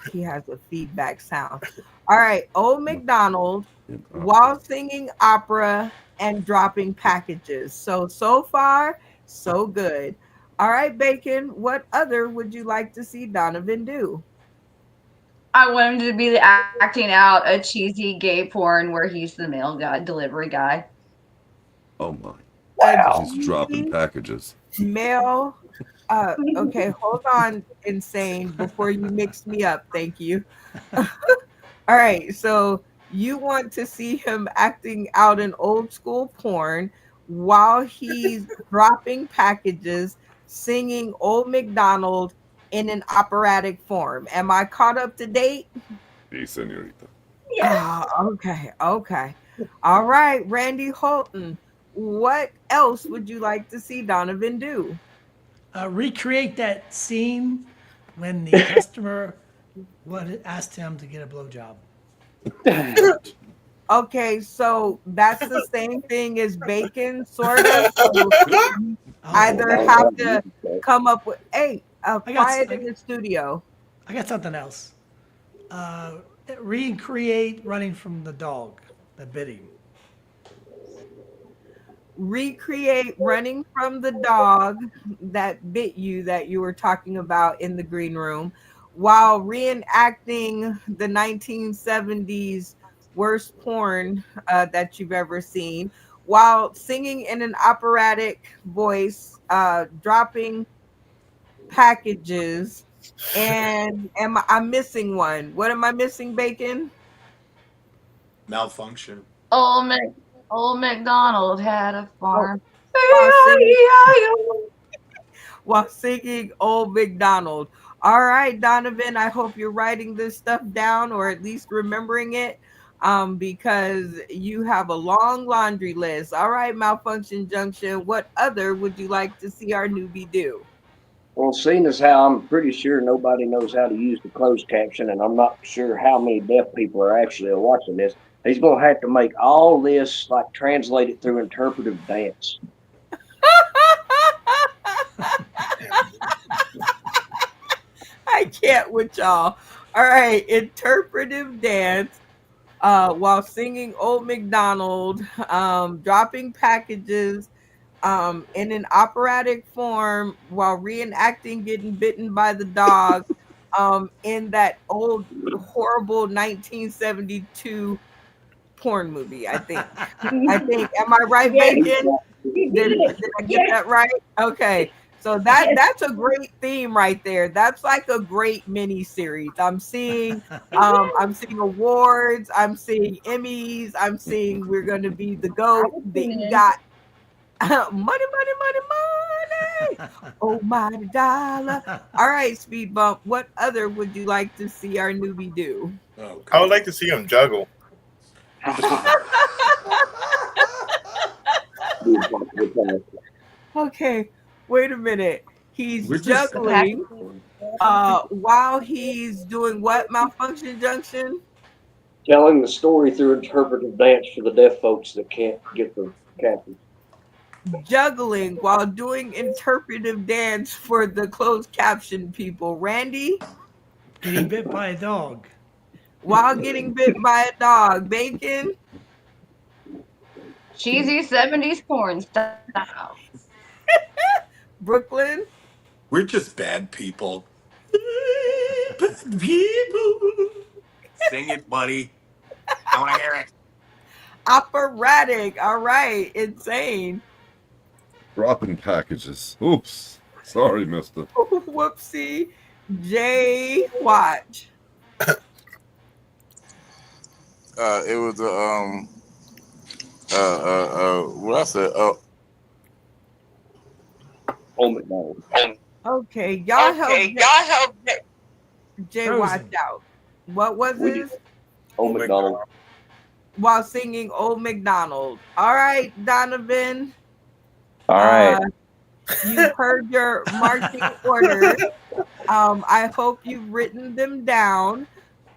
feedback sound. All right, Old McDonald while singing opera and dropping packages. So far, so good. All right, Bacon, what other would you like to see Donovan do?
I want him to be acting out a cheesy gay porn where he's the mail guy, delivery guy.
Oh my!
A
He's dropping
cheesy
packages.
male. Okay, hold on, insane, before you mix me up. Thank you. All right, so you want to see him acting out an old school porn while he's dropping packages, singing Old MacDonald in an operatic form. Am I caught up to date?
Hey, senorita.
Ah, okay, okay. All right, Randy Holton, what else would you like to see Donovan do?
Recreate that scene when the customer asked him to get a blowjob.
Okay, so that's the same thing as bacon, sort of. So you either have to come up with, hey, quiet in the studio.
I got something else. Recreate running from the dog that bit him.
Recreate running from the dog that bit you that you were talking about in the green room while reenacting the 1970s worst porn that you've ever seen while singing in an operatic voice, dropping packages. And I'm missing one. What am I missing, Bacon?
Malfunction.
Old MacDonald had a farm.
While singing, while singing Old MacDonald. All right, Donovan, I hope you're writing this stuff down or at least remembering it, because you have a long laundry list. All right, Malfunction Junction, what other would you like to see our newbie do?
Well, seeing as how I'm pretty sure nobody knows how to use the closed caption, and I'm not sure how many deaf people are actually watching this, he's going to have to make all this like translate it through interpretive dance.
I can't with y'all. All right, interpretive dance while singing Old MacDonald, dropping packages in an operatic form while reenacting getting bitten by the dog in that old horrible 1972 porn movie, I think. Am I right, Bacon? Did I get that right? Okay. So that's a great theme right there. That's like a great mini series. I'm seeing awards, I'm seeing Emmys, I'm seeing we're gonna be the GOAT, the EGOT. Money, money, money, money. Oh my dollar. All right, Speed Bump. What other would you like to see our newbie do?
Oh,
I would like to see him juggle.
Okay, wait a minute. He's
We're just-
juggling while he's doing what, Malfunction Junction?
Telling the story through interpretive dance for the deaf folks that can't get the caption.
Juggling while doing interpretive dance for the closed caption people. Randy?
Getting bit by a dog.
While getting bit by a dog. Bacon?
Cheesy 70s porn style.
Brooklyn?
We're just bad people. Bad people. Sing it, buddy. I want to hear it.
Operatic. All right. Insane.
Dropping packages. Oops. Sorry, mister.
Whoopsie. Jay Watch.
It was what I said.
Old MacDonald.
Okay, y'all help Jay
Frozen.
Watch out. What was this?
Old MacDonald.
While singing Old MacDonald. All right, Donovan.
All right.
You've heard your marching orders. I hope you've written them down.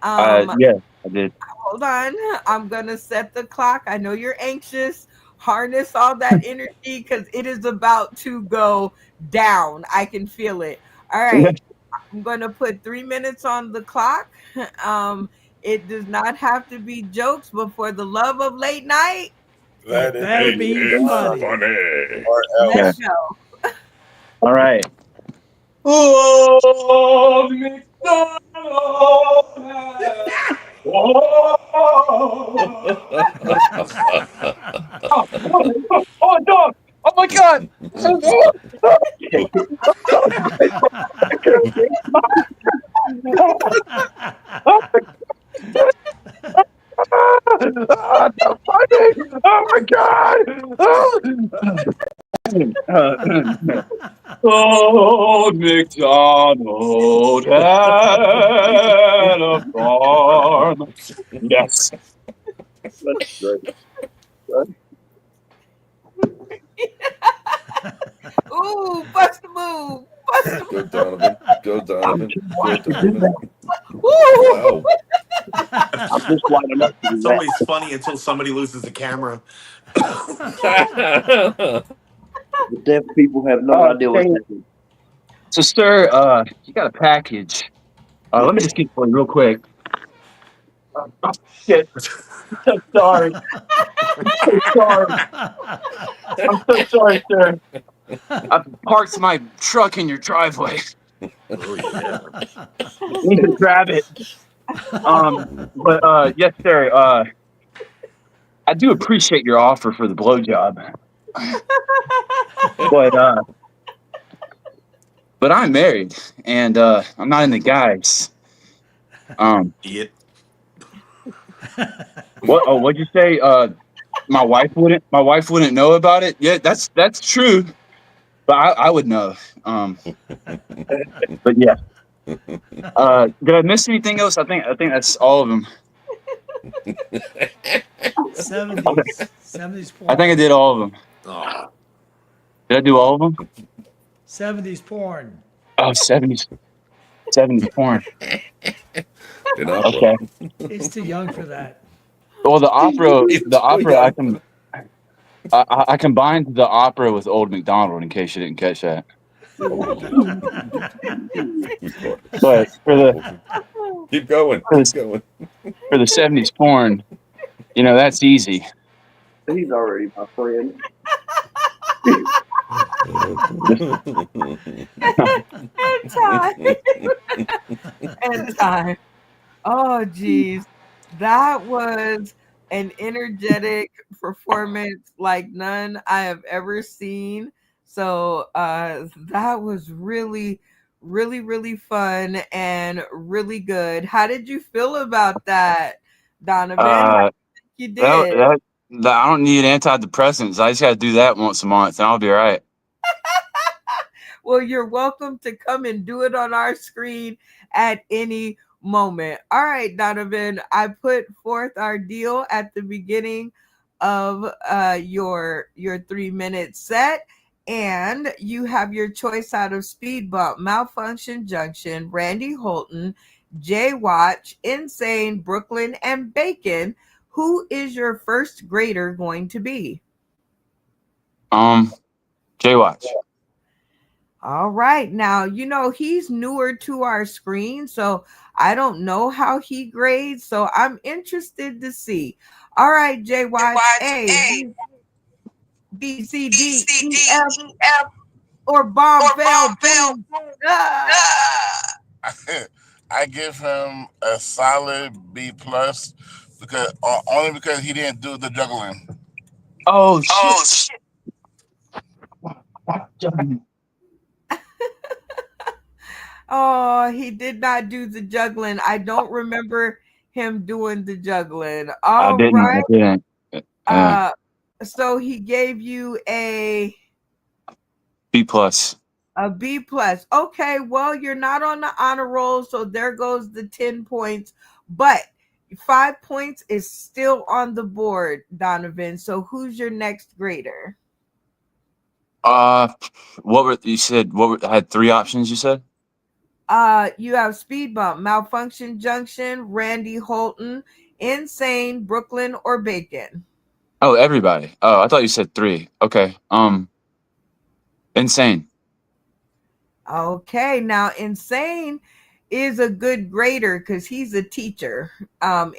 Yeah, I did.
Hold on. I'm going to set the clock. I know you're anxious. Harness all that energy because it is about to go down. I can feel it. All right. I'm going to put 3 minutes on the clock. It does not have to be jokes, but for the love of late night,
Let
It
it
better
be
be funny.
or else.
let's go.
All right. Oh, McDonald. Oh, dog. Oh, my God. Oh, my God. Old MacDonald had a farm. Yes.
That's great.
Ooh, bust a move. Bust a
Go
move.
Donovan. Go Donovan. Go
Do
Donovan.
that.
Woo!
Wow.
I'm just lining up to do
It's
that.
always funny until somebody loses the camera.
The deaf people have no idea what's
Hey,
happening.
so, sir, you got a package. Let me just get for you real quick. Oh, shit. I'm so sorry. I'm so sorry. I'm so sorry, sir. I parked my truck in your driveway.
Oh yeah.
Need to grab it. But yes, sir. I do appreciate your offer for the blowjob, but I'm married and I'm not into guys.
Idiot.
What? Oh, what'd you say? My wife wouldn't know about it. Yeah, that's true. But I would know. But yeah. Did I miss anything else? I think that's all of them.
70s porn.
I think I did all of them.
Oh.
Did I do all of them?
70s porn.
Oh, 70s porn.
In opera.
Okay.
He's too young for that.
Well, the opera I
It's
can I combined the opera with Old MacDonald in case you didn't catch that. But
Keep going.
for
Keep
the
going.
for the 70s porn, that's easy.
He's already my friend.
And time. And time. Oh, geez. That was an energetic performance like none I have ever seen. So that was really, really, really fun and really good. How did you feel about that, Donovan? How
Uh,
you
that,
did?
that, that I don't need antidepressants. I just got to do that once a month, and I'll be all right.
Well, you're welcome to come and do it on our screen at any moment. All right, Donovan, I put forth our deal at the beginning of your 3 minute set, and you have your choice out of Speed Bump, Malfunction Junction, Randy Holton, Jay Watch, Insane, Brooklyn, and Bacon. Who is your first grader going to be?
Jay Watch.
All right. Now, he's newer to our screen, so I don't know how he grades. So I'm interested to see. All right, Jay Watch, A, B, C, D, E, F, or bomb, fail, boom. Ah.
I give him a solid B plus because only because he didn't do the juggling.
Oh shit!
Oh, he did not do the juggling. I don't remember him doing the juggling.
I
All
didn't.
right.
I didn't.
So he gave you a
B plus.
B plus. Okay, well, you're not on the honor roll, so there goes the 10 points. But 5 points is still on the board, Donovan. So who's your next grader?
What were you said? Had three options? You said.
You have Speed Bump, Malfunction Junction, Randy Holton, Insane, Brooklyn, or Bacon.
Oh, everybody. Oh, I thought you said three. Okay. Insane.
Okay, now Insane is a good grader because he's a teacher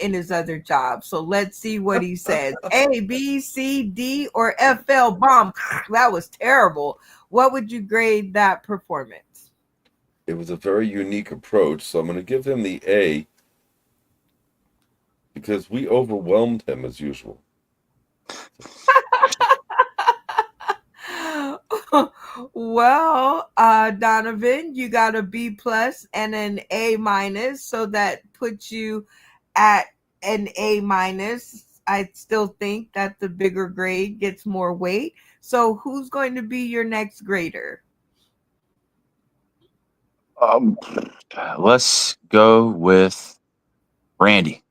in his other job. So let's see what he says. A, B, C, D, or FL bomb. That was terrible. What would you grade that performance?
It was a very unique approach, so I'm going to give him the A because we overwhelmed him as usual.
Well, Donovan, you got a B plus and an A minus, so that puts you at an A minus. I still think that the bigger grade gets more weight. So, who's going to be your next grader?
Let's go with Randy.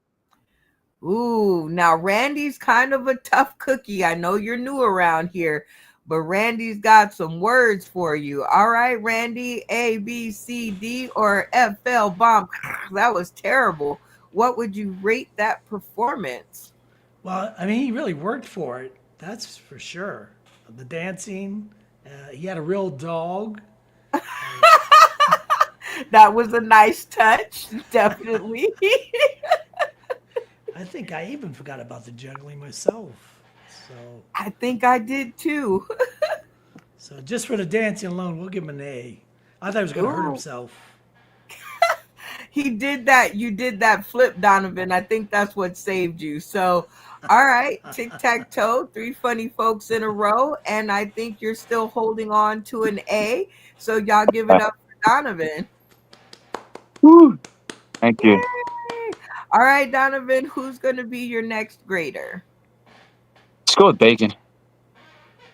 Ooh, now Randy's kind of a tough cookie. I know you're new around here, but Randy's got some words for you. All right, Randy, A, B, C, D, or FL bomb. That was terrible. What would you rate that performance?
Well, I mean, he really worked for it. That's for sure. The dancing, he had a real dog.
That was a nice touch, definitely.
I think I even forgot about the juggling myself. So,
I think I did too.
so just for the dancing alone, we'll give him an A. I thought he was going to hurt
Ooh.
himself.
He did that. You did that flip, Donovan. I think that's what saved you. So, all right, tic-tac-toe, three funny folks in a row. And I think you're still holding on to an A. So y'all give it up for Donovan.
Woo. Thank you.
Yay. All right, Donovan, who's going to be your next grader?
Let's go with Bacon.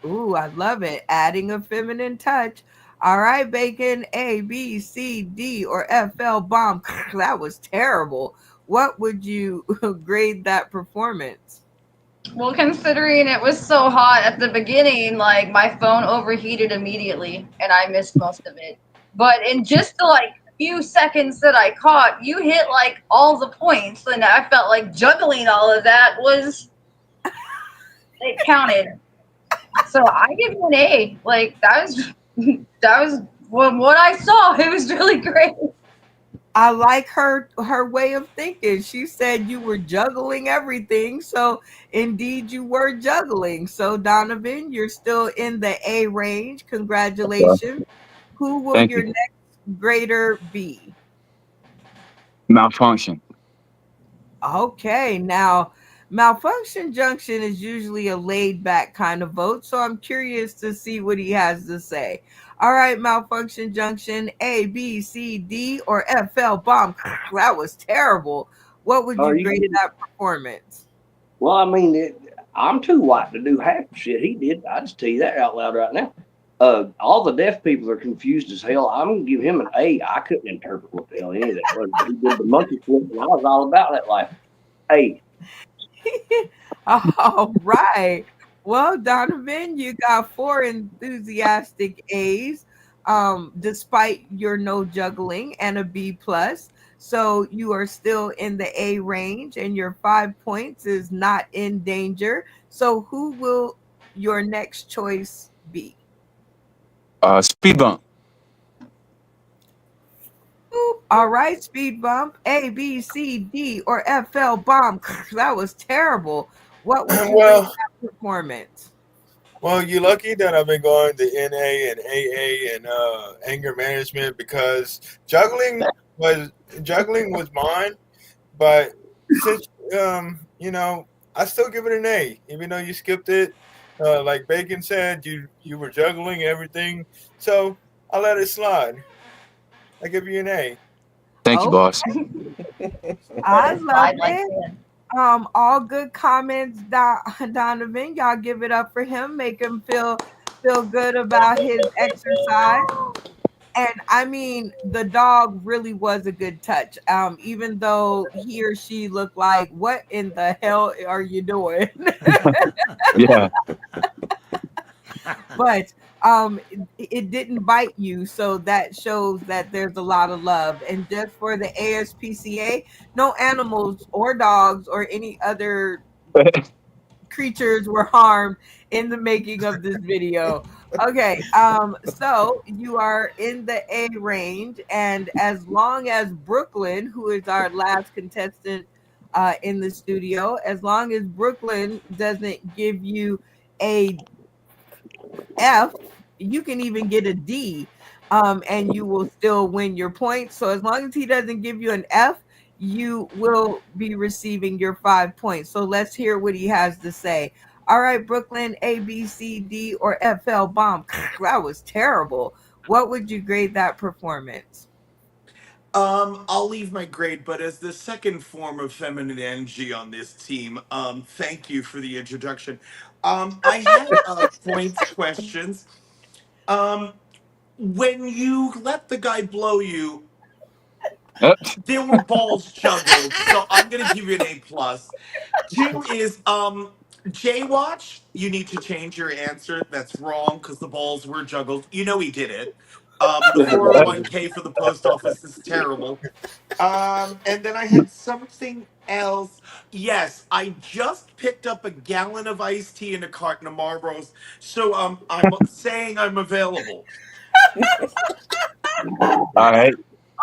Ooh, I love it. Adding a feminine touch. All right, Bacon, A, B, C, D, or FL bomb. That was terrible. What would you grade that performance?
Well, considering it was so hot at the beginning, like my phone overheated immediately and I missed most of it. But in just the few seconds that I caught, you hit like all the points, and I felt like juggling all of that was it counted. So I give you an A. Like that was what I saw. It was really great.
I like her way of thinking. She said you were juggling everything. So indeed you were juggling. So Donovan, you're still in the A range. Congratulations. Who will
Thank
your
you.
next grader be?
Malfunction.
Okay, now Malfunction Junction is usually a laid back kind of vote, so I'm curious to see what he has to say. All right, Malfunction Junction, A, B, C, D, or FL bomb. That was terrible. What would you grade that performance?
Well, I mean, I'm too white to do half the shit he did. I just tell you that out loud right now. All the deaf people are confused as hell. I'm gonna give him an A. I couldn't interpret what the hell any of that was. He did the monkey flip, and I was all about that life. A.
All right. Well, Donovan, you got 4 enthusiastic A's, despite your no juggling, and a B plus. So you are still in the A range, and your 5 points is not in danger. So who will your next choice be?
Speed bump.
Boop. All right, speed bump, A, B, C, D, or FL bomb. That was terrible. What would you rate that performance?
Well, you're lucky that I've been going to NA and AA and anger management because juggling was mine, but since I still give it an A, even though you skipped it. Like Bacon said, you were juggling everything, so I let it slide. I give you an A.
Thank you, boss.
I love
like
it. All good comments, Donovan. Y'all give it up for him. Make him feel good about his exercise. And I mean, the dog really was a good touch. Even though he or she looked like, what in the hell are you doing?
Yeah.
but it didn't bite you, so that shows that there's a lot of love. And just for the ASPCA, no animals or dogs or any other creatures were harmed in the making of this video. Okay, so you are in the A range, and as long as Brooklyn, who is our last contestant in the studio, as long as Brooklyn doesn't give you a F, you can even get a D, and you will still win your points. So as long as he doesn't give you an F, you will be receiving your 5 points. So let's hear what he has to say. All right, Brooklyn, A, B, C, D, or FL bomb. That was terrible. What would you grade that performance?
I'll leave my grade, but as the second form of feminine energy on this team, thank you for the introduction. I had points questions. When you let the guy blow you, there were balls juggled, so I'm gonna give you an A plus. 2 is Jaywatch. You need to change your answer. That's wrong because the balls were juggled. You know he did it. The 401k for the post office is terrible. And then I had something else. Yes, I just picked up a gallon of iced tea and a carton of Marlboros. So I'm saying I'm available.
All right.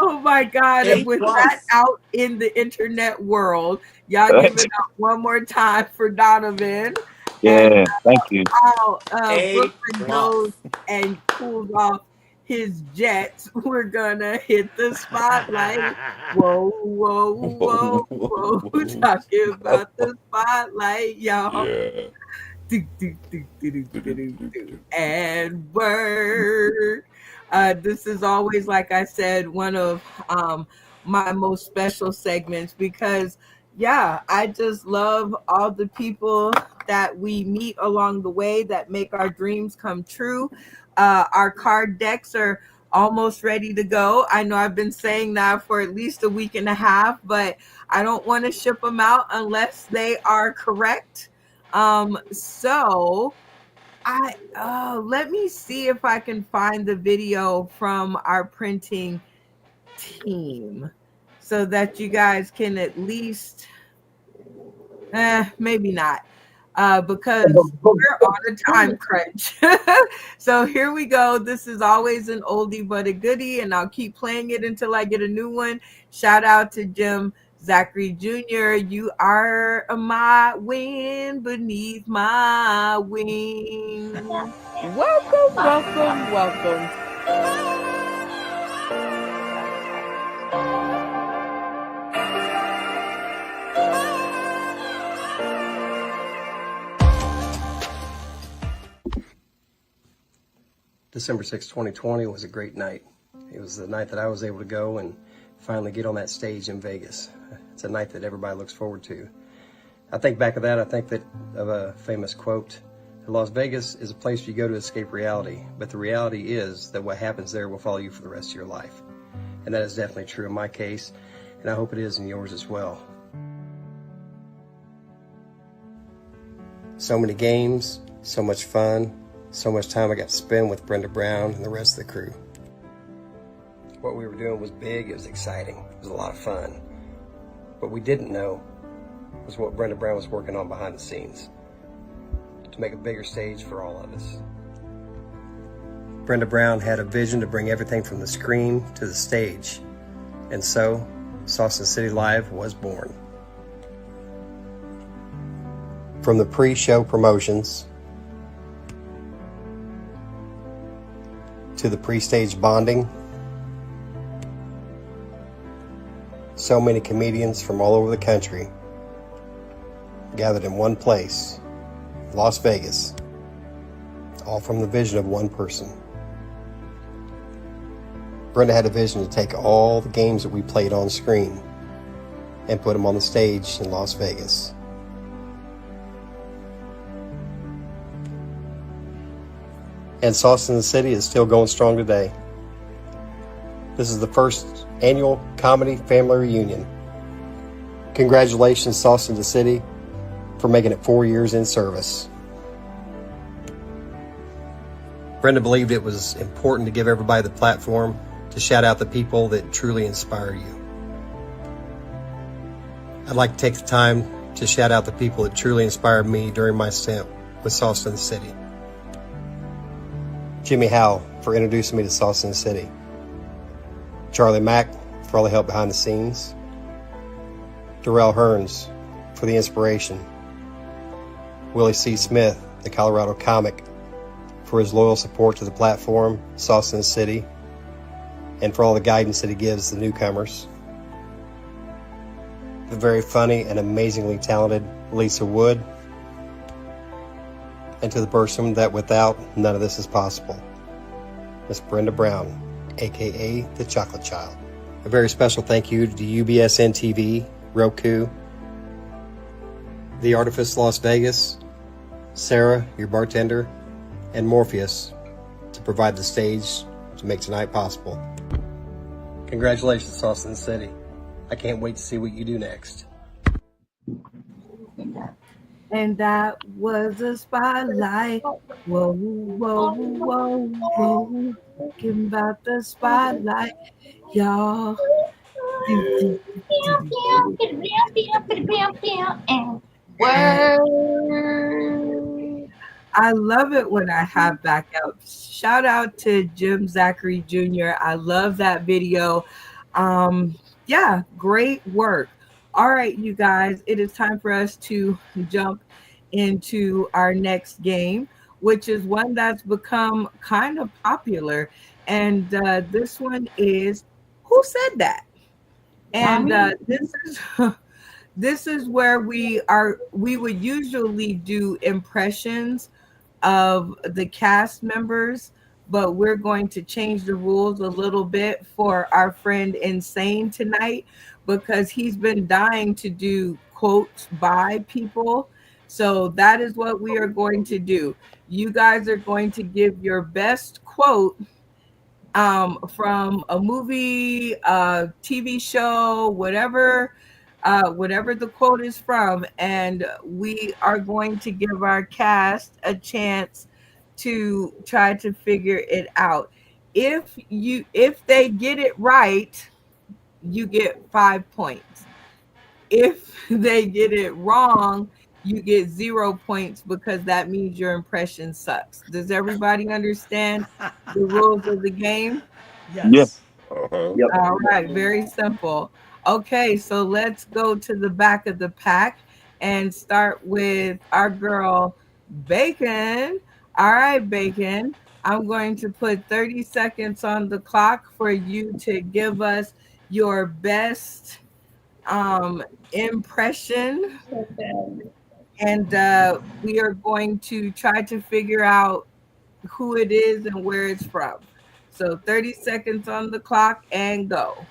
Oh my God.
A
And with
plus.
that out in the internet world, y'all give it up one more time for Donovan.
Yeah. Thank you.
While
A
Brooklyn
plus.
goes and cools off his jets, we're gonna hit the spotlight. Whoa, whoa, whoa, whoa. Talking about the spotlight, y'all.
Yeah.
Do, do, do, do, do, do, do, do. And word. This is always, like I said, one of my most special segments because, yeah, I just love all the people that we meet along the way that make our dreams come true. Our card decks are almost ready to go. I know I've been saying that for at least a week and a half, but I don't want to ship them out unless they are correct. So let me see if I can find the video from our printing team so that you guys can at least maybe not because we're on a time crunch. So here we go. This is always an oldie but a goodie, and I'll keep playing it until I get a new one. Shout out to Jim Zachary Jr. You are my wind beneath my wings.
Welcome, welcome, welcome.
December 6, 2020 was a great night. It was the night that I was able to go and finally get on that stage in Vegas. It's a night that everybody looks forward to. I think back of that, I think that of a famous quote, Las Vegas is a place you go to escape reality, but the reality is that what happens there will follow you for the rest of your life. And that is definitely true in my case, and I hope it is in yours as well. So many games, so much fun, so much time I got to spend with Brenda Brown and the rest of the crew. What we were doing was big, it was exciting, it was a lot of fun. What we didn't know was what Brenda Brown was working on behind the scenes to make a bigger stage for all of us. Brenda Brown had a vision to bring everything from the screen to the stage, and so Sauce and City Live was born. From the pre-show promotions to the pre-stage bonding, so many comedians from all over the country gathered in one place, Las Vegas, all from the vision of one person. Brenda had a vision to take all the games that we played on screen and put them on the stage in Las Vegas. And Sauce in the City is still going strong today. This is the first annual comedy family reunion. Congratulations, Sauce in the City, for making it 4 years in service. Brenda believed it was important to give everybody the platform to shout out the people that truly inspire you. I'd like to take the time to shout out the people that truly inspired me during my stint with Sauce in the City. Jimmy Howe for introducing me to Sauce in the City. Charlie Mack for all the help behind the scenes. Darrell Hearns for the inspiration. Willie C. Smith, the Colorado comic, for his loyal support to the platform, Sauce in the City, and for all the guidance that he gives the newcomers. The very funny and amazingly talented Lisa Wood, and to the person that without none of this is possible, Miss Brenda Brown, aka the Chocolate Child. A very special thank you to UBSN TV, Roku, The Artifice Las Vegas, Sarah, your bartender, and Morpheus to provide the stage to make tonight possible. Congratulations, Sauce in the City. I can't wait to see what you do next.
And that was a spotlight. Whoa, whoa, whoa, whoa. Talking about the spotlight, y'all. I love it when I have backups. Shout out to Jim Zachary Jr. I love that video. Yeah, great work. All right, you guys, it is time for us to jump into our next game, which is one that's become kind of popular. And this one is Who Said That? And this is where we would usually do impressions of the cast members, but we're going to change the rules a little bit for our friend Insane tonight because he's been dying to do quotes by people. So that is what we are going to do. You guys are going to give your best quote from a movie, a TV show, whatever the quote is from, and we are going to give our cast a chance to try to figure it out. If they get it right, you get 5 points. If they get it wrong, you get 0 points because that means your impression sucks. Does everybody understand the rules of the game?
Yes.
Yep.
All right, very simple. Okay, so let's go to the back of the pack and start with our girl Bacon. All right, Bacon, I'm going to put 30 seconds on the clock for you to give us your best impression. And we are going to try to figure out who it is and where it's from. So 30 seconds on the clock and go.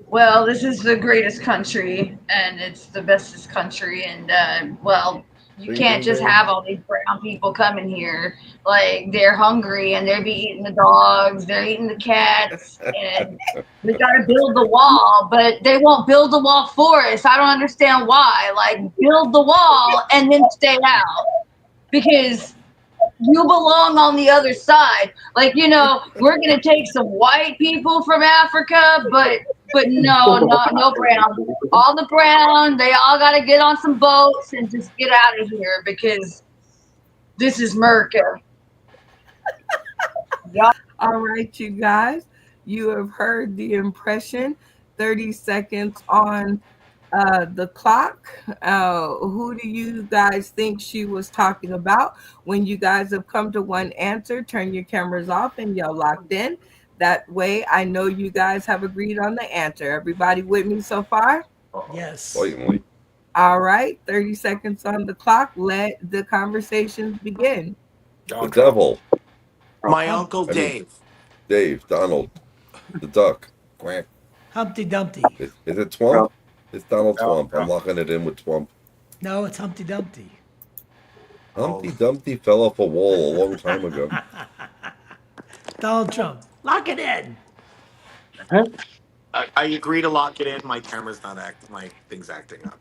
Well, this is the greatest country, and it's the bestest country, and well, you can't just have all these brown people coming here. Like, they're hungry, and they'll be eating the dogs, they're eating the cats, and we gotta build the wall, but they won't build the wall for us. I don't understand why. Like, build the wall and then stay out, because you belong on the other side. Like, we're gonna take some white people from Africa, but no brown. All the brown, they all gotta get on some boats and just get out of here because this is America.
Yep. All right, you guys, you have heard the impression. 30 seconds on the clock. Who do you guys think she was talking about? When you guys have come to one answer, turn your cameras off and you're locked in. That way I know you guys have agreed on the answer. Everybody with me so far?
Yes.
All right, 30 seconds on the clock. Let the conversations begin.
The devil.
My Uncle Dave.
Dave, Donald, the duck. Quack.
Humpty Dumpty.
Is it Twump? It's Donald Twump. I'm locking it in with Twump.
No, it's Humpty Dumpty.
Humpty Dumpty fell off a wall a long time ago.
Donald Trump. Lock it in.
I agree to lock it in. My camera's not acting. My thing's acting up.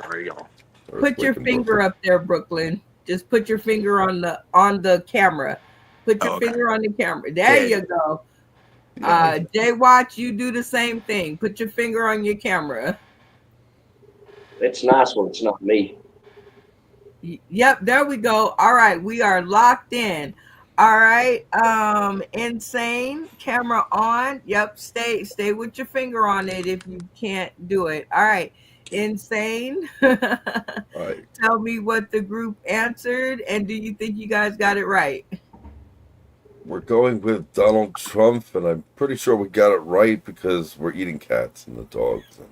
Sorry, y'all.
Put your finger up there, Brooklyn. Just put your finger on the camera. Put your finger on the camera. There you go. Jay Watch, you do the same thing. Put your finger on your camera.
It's nice when it's not me.
Yep, there we go. All right, we are locked in. All right, Insane, camera on. Yep, stay with your finger on it if you can't do it. All right, Insane.
Right.
Tell me what the group answered, and do you think you guys got it right?
We're going with Donald Trump, and I'm pretty sure we got it right because we're eating cats and the dogs and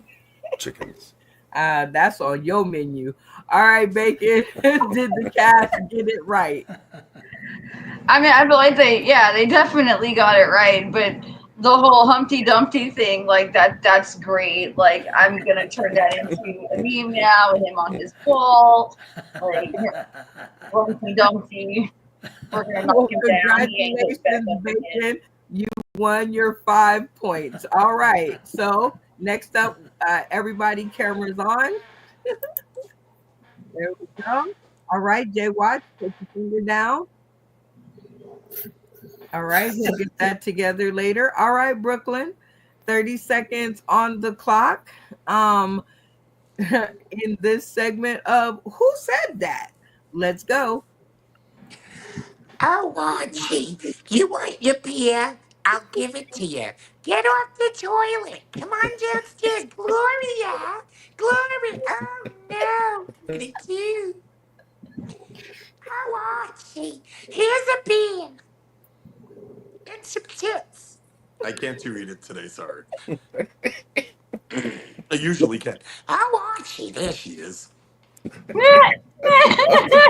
chickens.
That's on your menu. All right, Bacon. Did the cast get it right?
I mean, I feel like they definitely got it right, but the whole Humpty Dumpty thing, like that's great. Like, I'm gonna turn that into a meme now with him on his wall. Like, Humpty Dumpty. We're gonna knock him down. He ain't getting back
Congratulations,
up again.
Bacon. You won your 5 points. All right. So next up, everybody, cameras on. There we go. All right, Jay Watch, put your finger down. All right, we'll get that together later. All right, Brooklyn, 30 seconds on the clock. In this segment of Who Said That? Let's go.
Oh, Archie, you want your beer? I'll give it to you. Get off the toilet. Come on downstairs. Gloria. Gloria. Oh, no. What did I do? Oh, Archie, here's a beer. And some tips.
I can't read it today, sorry. I usually can.
Oh, Archie,
There she is.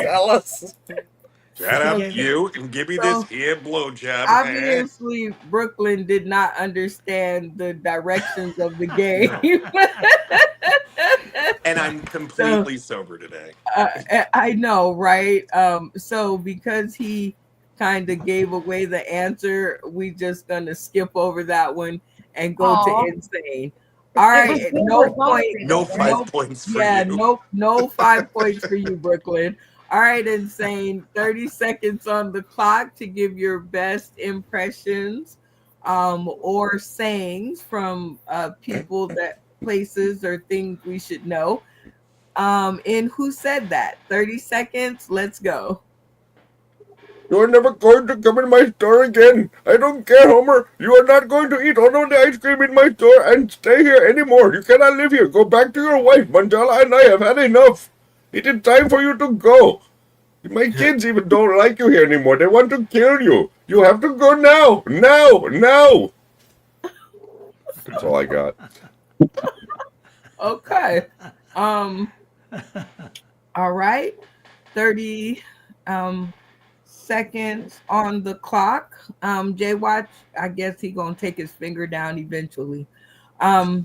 Tell us.
Shut up, you, and give me this here blowjob.
Obviously, Brooklyn did not understand the directions of the game.
And I'm completely sober today.
I know, right? So because he kind of gave away the answer, we just gonna skip over that one and go to Insane. All right, no point.
No 5 points for you.
No 5 points for you, Brooklyn. All right, Insane. 30 seconds on the clock to give your best impressions or sayings from people, that places or things we should know. In Who Said That? 30 seconds. Let's go.
You're never going to come in my store again. I don't care, Homer. You are not going to eat all of the ice cream in my store and stay here anymore. You cannot live here. Go back to your wife. Mandala and I have had enough. It is time for you to go. My kids even don't like you here anymore. They want to kill you. You have to go now. Now. That's all I got.
Okay. All right. 30 seconds on the clock. Jay Watch, I guess he gonna take his finger down eventually. All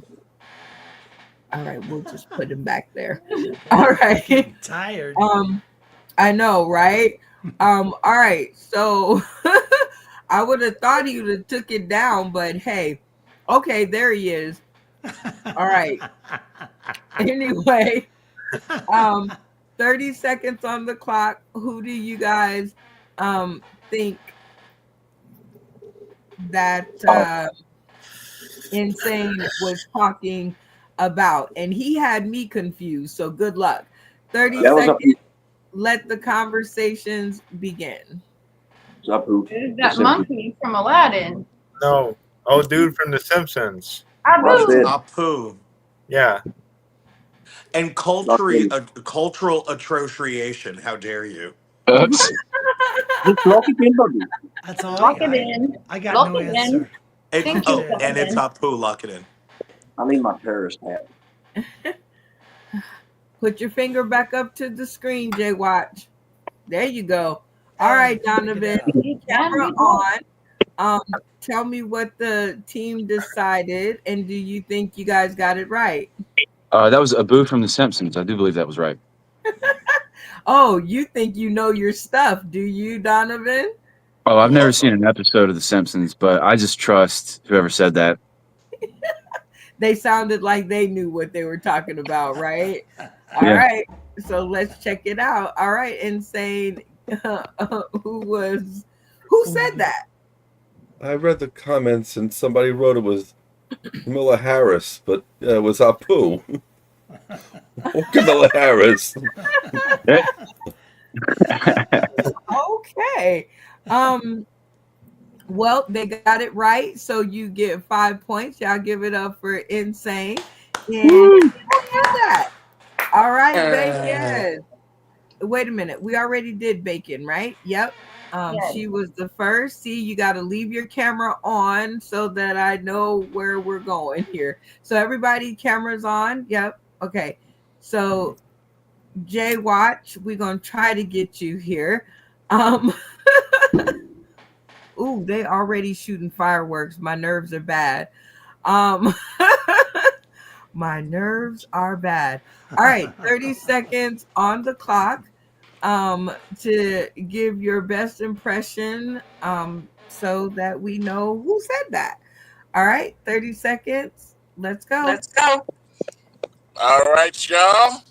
right, we'll just put him back there. All right.
Tired.
I know, right? All right. So I would have thought he would have took it down, but hey, okay, there he is. All right. Anyway, 30 seconds on the clock. Who do you guys think that Insane was talking about? And he had me confused, so good luck. 30 seconds. Let the conversations begin.
That monkey from Aladdin.
No. Oh, dude from The Simpsons.
Apu.
Yeah.
And cultural atrociation. How dare you?
That's
all.
Lock it in.
I got
Lock
no
it in.
answer.
And it's Apu. Lock it in.
I need my terrorist hat.
Put your finger back up to the screen, Jay Watch. There you go. All right, Donovan, camera on. Tell me what the team decided, and do you think you guys got it right?
That was Abu from The Simpsons. I do believe that was right.
Oh, you think you know your stuff, do you, Donovan?
Oh, I've never seen an episode of The Simpsons, but I just trust whoever said that.
They sounded like they knew what they were talking about, right? All
Yeah.
right. So let's check it out. All right, Insane. Who said that?
I read the comments and somebody wrote it was Camilla Harris, but it was Apu. Camilla Harris.
Okay. Well, they got it right, so you get 5 points. Y'all give it up for Insane. And who did that? All right, Bacon. Wait a minute. We already did Bacon, right? Yep.
Yes.
She was the first. See, you got to leave your camera on so that I know where we're going here. So everybody, cameras on. Yep. Okay. So Jay, watch. We're gonna try to get you here. Um, ooh, they already shooting fireworks. My nerves are bad. Um, my nerves are bad. All right, 30 seconds on the clock to give your best impression so that we know who said that. All right, 30 seconds. Let's go.
Let's go.
All right, y'all.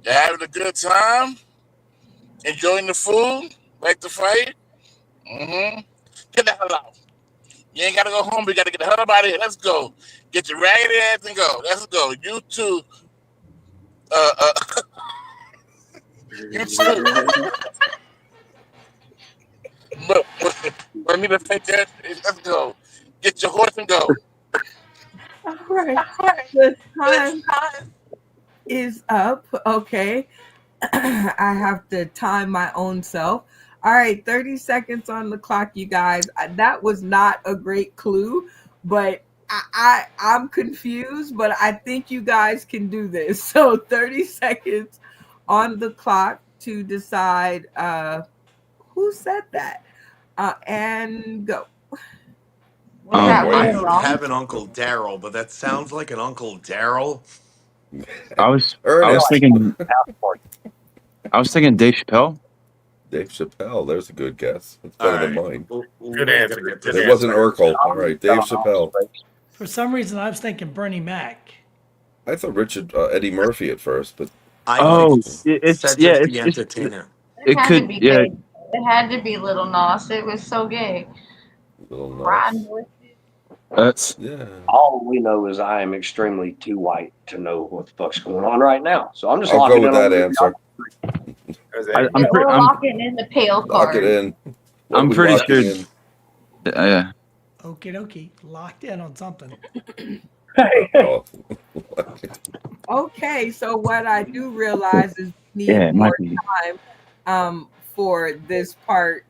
You're having a good time, enjoying the food, like the fight. Mm-hmm. Get the hell out. You ain't gotta go home. We gotta get the hell out of here. Let's go. Get your raggedy ass and go. Let's go. You too. You too. Look, I need to take that. Let's go. Get your horse and go.
All right,
All right.
the
This
time
time.
is up. Okay. I have to time my own self. All right, 30 seconds on the clock, you guys. That was not a great clue, but I'm confused, but I think you guys can do this. So 30 seconds on the clock to decide who said that. And go.
Was that right
I
or
don't
wrong?
have an Uncle Daryl, but that sounds like an Uncle Daryl.
I was
Ernest.
thinking Dave Chappelle.
Dave Chappelle. There's a good guess. It's
All
better than
right.
mine.
We
Good
may have
answer.
to get
Good
this.
It wasn't Urkel. All right, Dave Chappelle.
For some reason, I was thinking Bernie Mac.
I thought Richard Eddie Murphy at first, but
I
Oh,
think
it's
Cedric the Entertainer.
It
it
had to
could
be
yeah.
gay. It had to be Little Nas. It was so gay.
Little
Riding
Nas.
with
That's
Yeah.
All we know is I am extremely too white to know what the fuck's going on right now. So I'm just
I'll
locking
go with
in on
that
the
answer.
I'm
We're
I'm
locking in the pale
Lock it
card.
in. What are
I'm
we
pretty
locking
sure.
in?
Yeah.
Okie dokie. Locked in on something.
Oh.
Okay, so what I do realize is we
Yeah,
need
it
more
might be.
time for this part.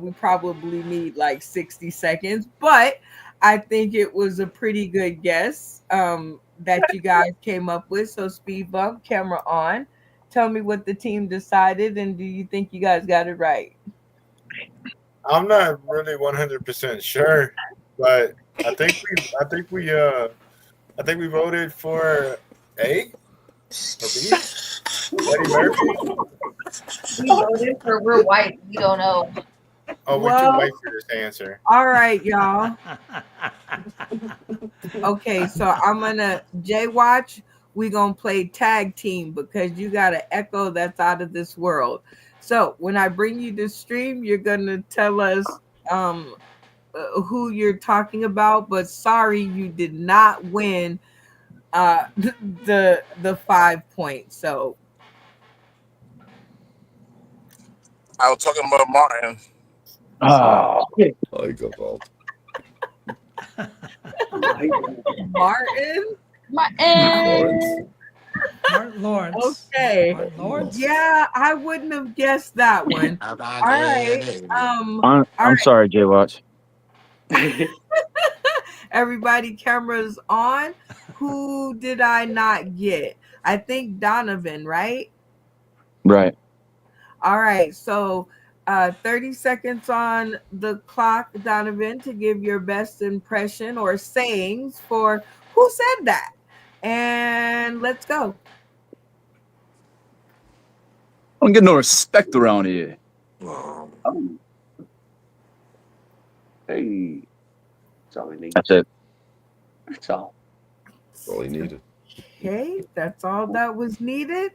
We probably need like 60 seconds, but I think it was a pretty good guess that you guys came up with. So speed bump, camera on. Tell me what the team decided, and do you think you guys got it right?
I'm not really 100% sure, but I think we voted for A or B. Eddie Murphy.
We voted for we're white. We don't know.
Oh, we're too
Well,
white for this answer.
all right, y'all. Okay, so I'm gonna Jay watch. We gonna play tag team because you got an echo that's out of this world. So when I bring you the stream, you're gonna tell us who you're talking about. But sorry, you did not win the 5 points. So
I was talking about Martin.
Ah,
I got all.
Martin.
Lawrence.
Martin Lawrence.
Okay.
Martin Lawrence.
Yeah, I wouldn't have guessed that one.
How about
All right.
it?
All
I'm
right.
sorry, Jay Watch.
Everybody, cameras on. Who did I not get? I think Donovan, right?
Right.
All right. So 30 seconds on the clock, Donovan, to give your best impression or sayings for who said that. And let's go.
I don't get no respect around here.
Oh. Hey, that's all we need.
That's it.
That's all.
That's all he needed.
Okay, that's all that was needed.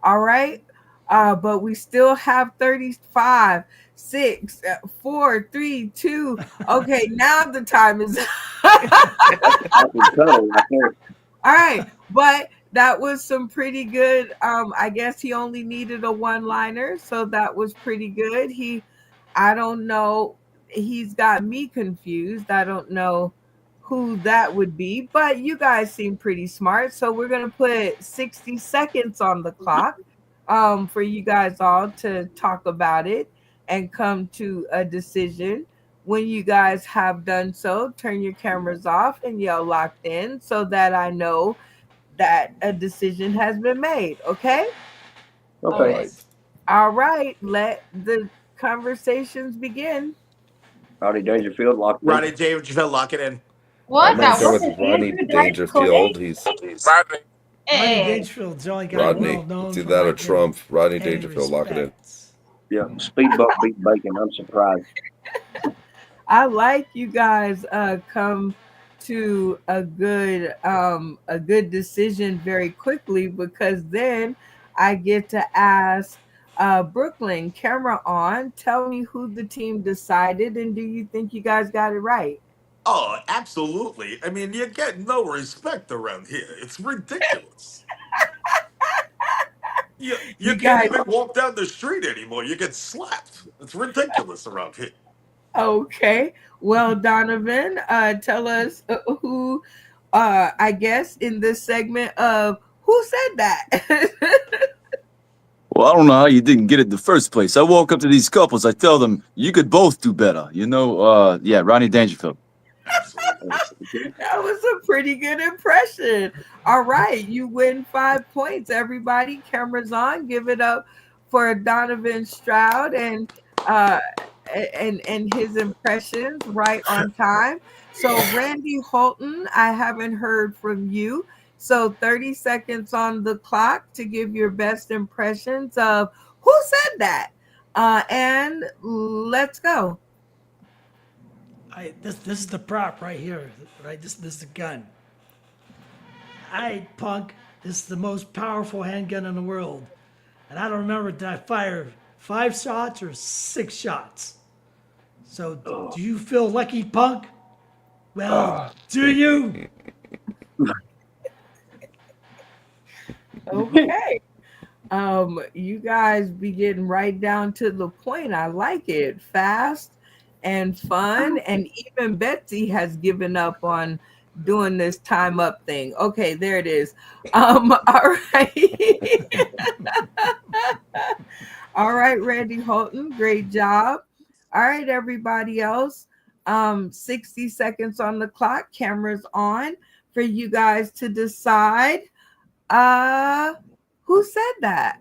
All right. But we still have 35, 6, 4, 3, 2. Okay, now the time is
I can cuddle right there.
all right, but that was some pretty good. I guess he only needed a one-liner, so that was pretty good. I don't know, he's got me confused. I don't know who that would be, but you guys seem pretty smart. So we're gonna put 60 seconds on the clock, for you guys all to talk about it and come to a decision. When you guys have done so, turn your cameras off and yell locked in so that I know that a decision has been made. Okay?
Okay.
Right.
All right. Let the conversations begin.
Rodney Dangerfield locked in.
Rodney Dangerfield, lock it in.
What?
I'm gonna
That
go with
wasn't
Rodney
Andrew Dice
Dangerfield.
Clay?
He's
Rodney.
Rodney
Hey.
Dangerfield's the only guy
Rodney.
well known
It's
for
either that or
my good
Trump. Rodney
paying
Dangerfield. Lock it in.
respects.
Yeah, speed bump beat bacon. I'm surprised.
I like you guys come to a good decision very quickly, because then I get to ask Brooklyn, camera on, tell me who the team decided, and do you think you guys got it right?
Oh, absolutely. I mean, you get no respect around here. It's ridiculous. You
You
can't
guys
even walk down the street anymore. You get slapped. It's ridiculous around here.
okay. Well, Donovan, tell us who I guess in this segment of who said that.
Well, I don't know how you didn't get it in the first place. I walk up to these couples, I tell them, you could both do better. Yeah, Rodney Dangerfield.
Absolutely.
That was a pretty good impression. All right, you win 5 points. Everybody, cameras on. Give it up for Donovan Stroud uh and his impressions right on time. So Randy Holton, I haven't heard from you. So 30 seconds on the clock to give your best impressions of who said that. And let's go.
This is the prop right here, right? This is the gun. I punk. This is the most powerful handgun in the world, and I don't remember did I fire 5 shots or 6 shots. So do you feel lucky, punk? Well, do you?
Okay. You guys be getting right down to the point. I like it. Fast and fun. And even Betsy has given up on doing this time up thing. Okay, there it is. All right. All right, Randy Holton. Great job. All right, everybody else. 60 seconds on the clock, cameras on for you guys to decide. Uh who said that?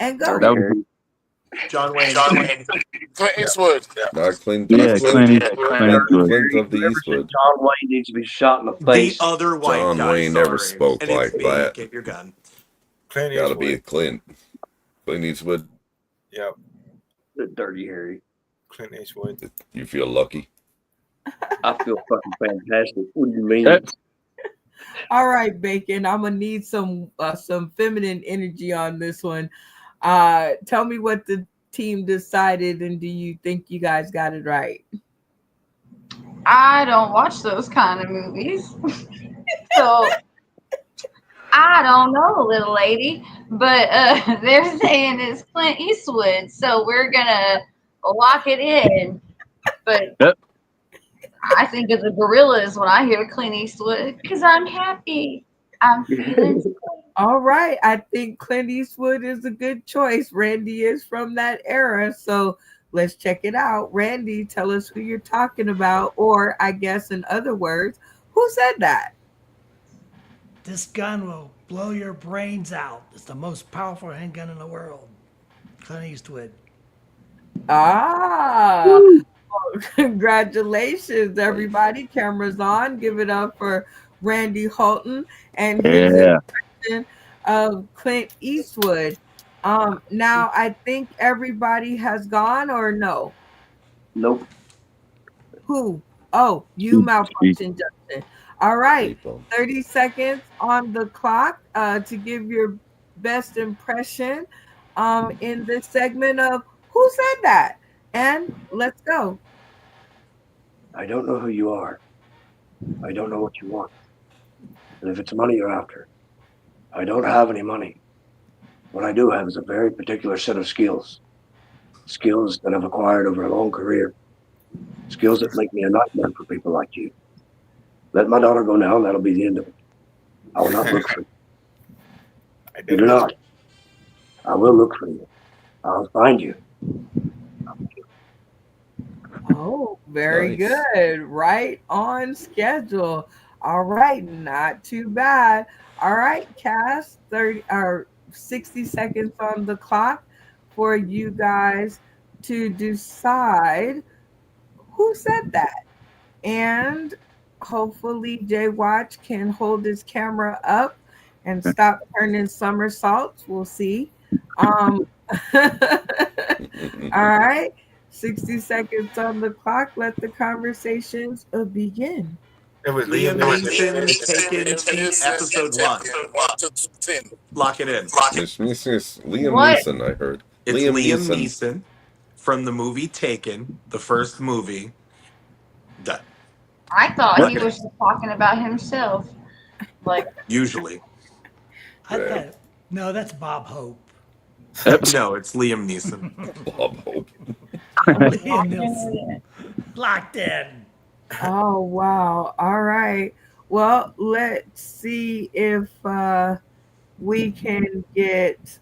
And go.
That was,
John Wayne.
Clint Eastwood.
Not Clint
yeah,
Eastwood.
Clint Eastwood.
Clint of the
Whoever said
Eastwood.
John Wayne needs to be shot in the
The
face.
other white
John
guy.
Wayne never
sorry.
spoke
And it's
like
me.
that.
Get your gun.
Clint
Gotta be a
Eastwood.
Clint. Clint Eastwood.
Yep,
The dirty Harry.
Clint Eastwood.
You feel lucky.
I feel fucking fantastic. What do you mean?
That-
All right, Bacon. I'm gonna need some feminine energy on this one. Tell me what the team decided, and do you think you guys got it right?
I don't watch those kind of movies. So I don't know, little lady. But they're saying it's Clint Eastwood. So we're gonna lock it in. But
Yep.
I think of the gorillas when I hear Clint Eastwood because I'm happy. I'm feeling
All right. I think Clint Eastwood is a good choice. Randy is from that era. So let's check it out. Randy, tell us who you're talking about, or I guess in other words, who said that?
This gun will blow your brains out. It's the most powerful handgun in the world. Clint Eastwood.
Ah, congratulations, everybody. Cameras on. Give it up for Randy Holton and his
Yeah.
impression of Clint Eastwood. Now I think everybody has gone, or no?
Nope.
Who? Oh, you malfunction, Justin. All right,
Speed bump.
30 seconds on the clock to give your best impression in this segment of Who Said That? And let's go.
I don't know who you are. I don't know what you want. And if it's money you're after, I don't have any money. What I do have is a very particular set of skills. Skills that I've acquired over a long career. Skills that make me a nightmare for people like you. Let my daughter go now, and that'll be the end of it. I will not look for you.
I
You
do.
do not. I will look for you. I'll find you.
Oh, very
Nice.
good. Right on schedule. All right, not too bad. All right, Cass, 30 or 60 seconds on the clock for you guys to decide who said that. And hopefully Jay Watch can hold his camera up and stop turning somersaults. We'll see. Um all right. 60 seconds on the clock. Let the conversations begin.
It was Liam
Liam
Neeson.
Neeson, Taken, Heat, episode 1.
Episode 1 to 10.
Lock it in.
Yes, Liam
What?
Neeson, I heard.
It's
Liam
Liam
Neeson.
Neeson from the movie Taken, the first movie. Done.
I thought
Lock
he
it
was
in.
just talking about himself. Like,
Usually.
I
Yeah.
thought, no, that's Bob Hope.
No, it's Liam Neeson.
Bob Hope.
Liam Nielsen. Locked in.
Oh, wow. All right. Well, let's see if we can get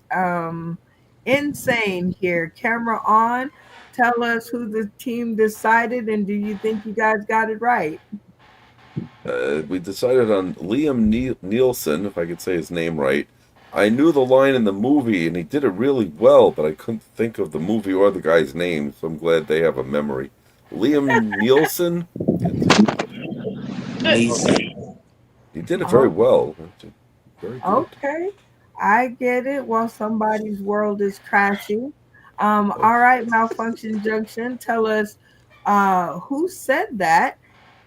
insane here. Camera on. Tell us who the team decided, and do you think you guys got it right?
We decided on Liam Nielsen, if I could say his name right. I knew the line in the movie, and he did it really well, but I couldn't think of the movie or the guy's name, so I'm glad they have a memory. Liam Nielsen?
Neeson.
He did it very
Oh,
well. Very good.
okay. I get it. While somebody's world is crashing.
Oh.
All right, Malfunction Junction. Tell us who said that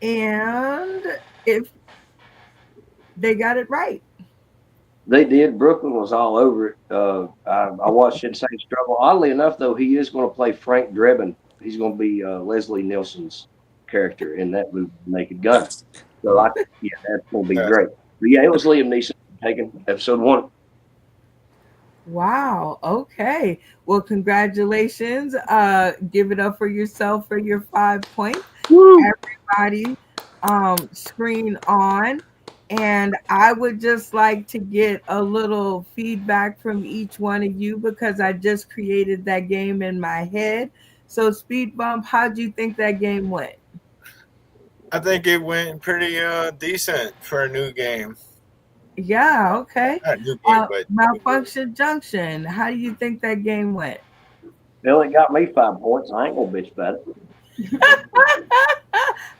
and if they got it right.
They did. Brooklyn was all over it. I watched Insane Struggle. Oddly enough, though, he is going to play Frank Drebin. He's going to be Leslie Nielsen's character in that movie, Naked Gun. So, yeah, that's going to be great. But yeah, it was Liam Neeson taking episode 1.
Wow. Okay. Well, congratulations. Give it up for yourself for your 5 points.
Woo!
Everybody, screen on. And I would just like to get a little feedback from each one of you because I just created that game in my head. So, Speed Bump, how'd you think that game went?
I think it went pretty decent for a new game.
Yeah, okay.
Not a new game, but
Malfunction Junction, how do you think that game went?
Bill, it got me 5 points. I ain't going to bitch about it.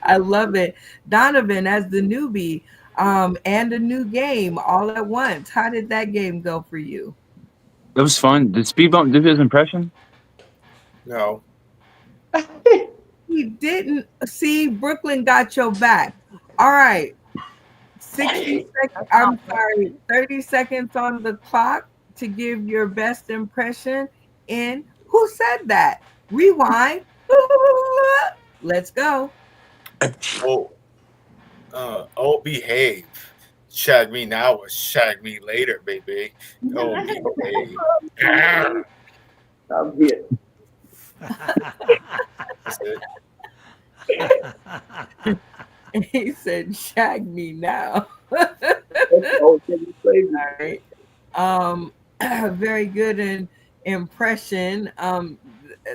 I love it. Donovan, as the newbie, and a new game all at once. How did that game go for you?
It was fun. Did Speed Bump do his impression?
no.
He didn't see Brooklyn got your back. All right. 60 seconds. I'm sorry, 30 seconds on the clock to give your best impression in Who Said That? Rewind. Let's go.
Behave. Shag me now or shag me later, baby. Oh, behave.
I'm hit.
That's it.
He said, shag me now.
All
right. Very good impression.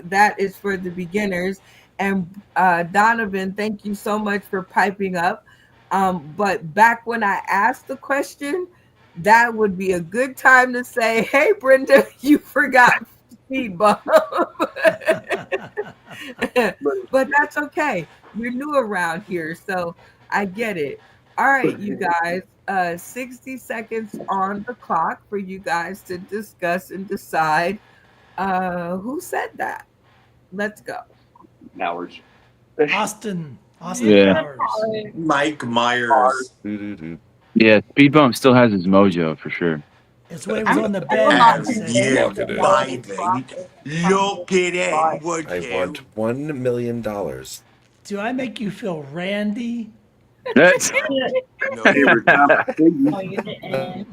That is for the beginners. And Donovan, thank you so much for piping up. But back when I asked the question, that would be a good time to say, hey, Brenda, you forgot Speed Bump. But that's okay. You're new around here, so I get it. All right, you guys. 60 seconds on the clock for you guys to discuss and decide who said that. Let's go.
Cowards.
Austin, Austin
Yeah.
Powers.
Mike Myers.
Yeah, Speed Bump still has his mojo for sure.
It's when he was
I'm
on the
still
bed.
not
He
And
said,
convinced
you
Look
that
at it.
Marty
driving.
Croc is
Look at it, would
I want
you?
$1 million.
"Do I make you feel randy?"
That's
No, you
Every
didn't.
time I see you,
No, you didn't.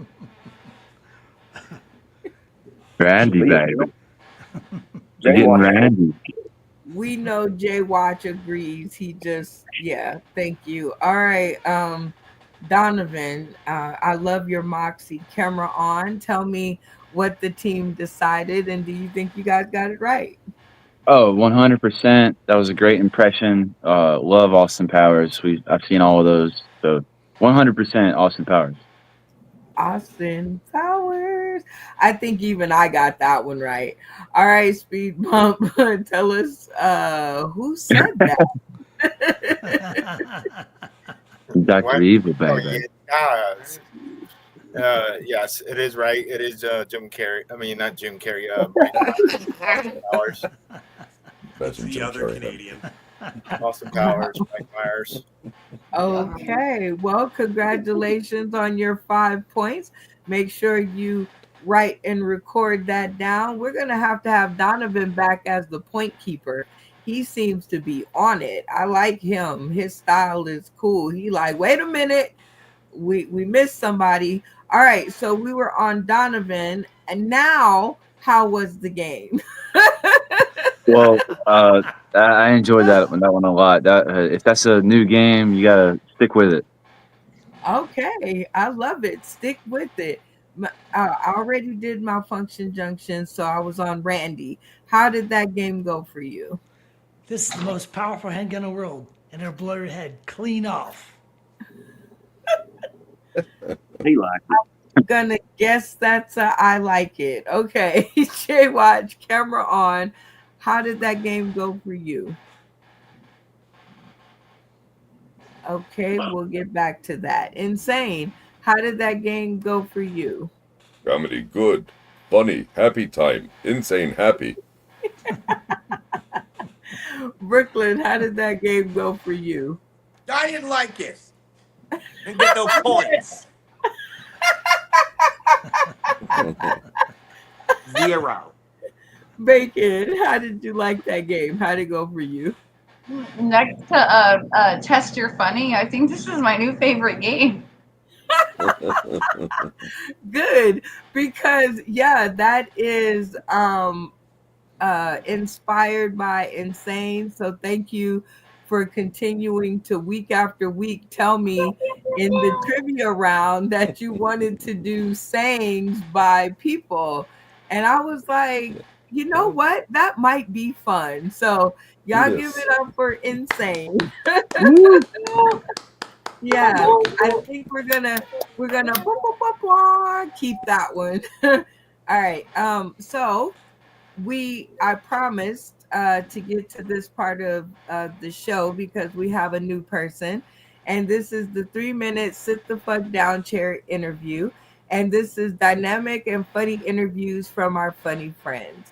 Randy,
me and
baby.
Jay
Getting
Watch.
Randy.
We know Jay Watch agrees. He just, yeah, thank you. All right, Donovan, I love your moxie. Camera on. Tell me what the team decided, and do you think you guys got it right?
Oh, 100%. That was a great impression. Love Austin Powers. I've seen all of those. So 100% Austin Powers.
Austin Powers. I think even I got that one right. All right, Speed Bump. Tell us who said that.
Dr.
What?
Evil,
Oh
baby.
yeah. Yes, it is right. It is Jim Carrey. I mean, not Jim Carrey. Austin Powers.
It's
Imagine
the
Jim
other
Carrey.
Canadian.
Austin Powers. Mike Myers.
Okay, well, congratulations on your 5 points. Make sure you write and record that down. We're going to have Donovan back as the point keeper. He seems to be on it. I like him. His style is cool. He like, wait a minute, we missed somebody. All right, so we were on Donovan, and now how was the game?
Well, I enjoyed that one a lot. That if that's a new game, you gotta stick with it.
Okay, I love it. Stick with it. I already did Malfunction Junction, so I was on Randy. How did that game go for you?
This is the most powerful handgun in the world, and it'll blow your head clean off.
He liked it.
Gonna guess that's a I like it. Okay, Jay Watch, camera on. How did that game go for you? Okay, we'll get back to that. Insane. How did that game go for you?
Comedy good. Funny. Happy time. Insane happy.
Brooklyn, how did that game go for you?
I didn't like it. Didn't get no points. 0.
Bacon, how did you like that game? How did it go for you?
Next to Test Your Funny, I think this is my new favorite game.
Good, because yeah, that is inspired by Insane. So thank you for continuing to week after week tell me in the trivia round that you wanted to do sayings by people. And I was like, you know what? That might be fun. So y'all give
Yes.
it up for Insane.
Woo!
Yeah, I think we're gonna blah, blah, blah, blah, keep that one. All right. So I promised to get to this part of the show because we have a new person, and this is the 3 minute sit the fuck down chair interview, and this is dynamic and funny interviews from our funny friends.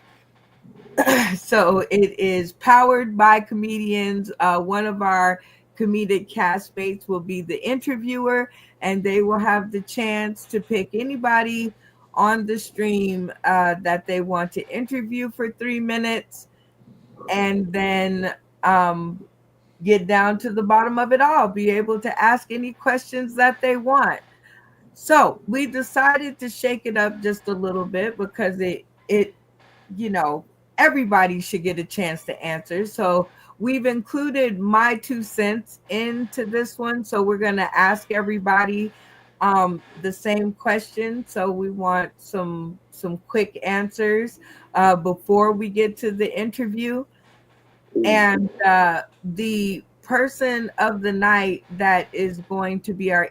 So it is powered by comedians. One of our comedic castmates will be the interviewer, and they will have the chance to pick anybody on the stream that they want to interview for 3 minutes, and then get down to the bottom of it all, be able to ask any questions that they want. So we decided to shake it up just a little bit because it you know, everybody should get a chance to answer. So we've included my 2 cents into this one. So we're going to ask everybody the same question. So we want some quick answers before we get to the interview. And the person of the night that is going to be our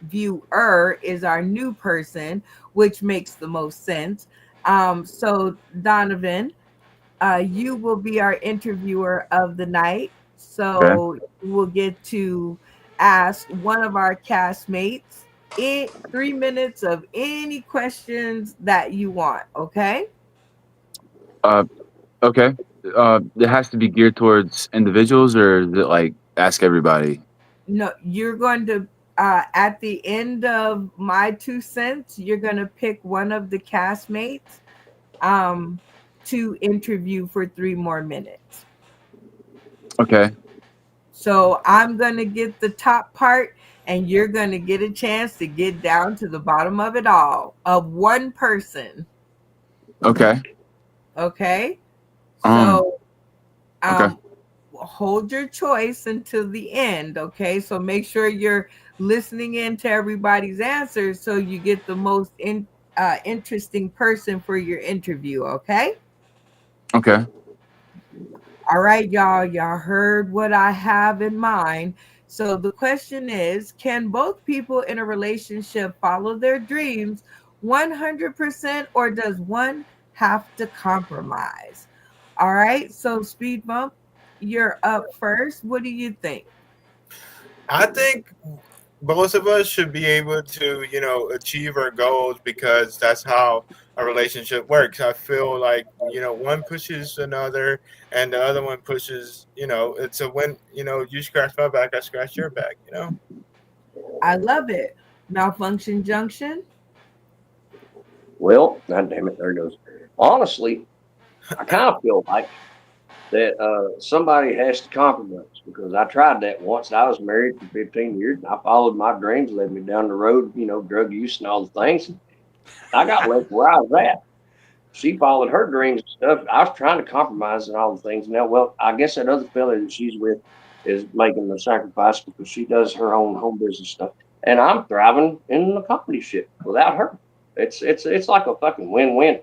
viewer is our new person, which makes the most sense. So Donovan, you will be our interviewer of the night.
Okay.
So you will get to ask one of our castmates in 3 minutes of any questions that you want. Okay.
Uh, Okay. It has to be geared towards individuals, or is it like ask everybody?
No, you're going to at the end of my 2 cents, you're going to pick one of the castmates um to interview for 3 more minutes.
Okay.
So I'm going to get the top part, and you're going to get a chance to get down to the bottom of it all of one person.
Okay.
Okay.
Um.
So
Okay.
um hold your choice until the end. Okay. So make sure you're listening in to everybody's answers so you get the most interesting person for your interview. Okay.
Okay.
All right, y'all. Y'all heard what I have in mind. So the question is, can both people in a relationship follow their dreams 100%, or does one have to compromise? All right. So Speed Bump, you're up first. What do you think?
I think both of us should be able to, achieve our goals because that's how a relationship works. I feel like, one pushes another and the other one pushes, it's a win, you scratch my back, I scratch your back.
I love it. Malfunction Junction.
Well, God damn it, there it goes. Honestly, I kind of feel like that somebody has to compromise because I tried that once. I was married for 15 years and I followed my dreams, led me down the road, drug use and all the things. I got left where I was at. She followed her dreams and stuff. I was trying to compromise and all the things. Now, well, I guess that other fella that she's with is making the sacrifice because she does her own home business stuff, and I'm thriving in the company shit without her. It's like a fucking win-win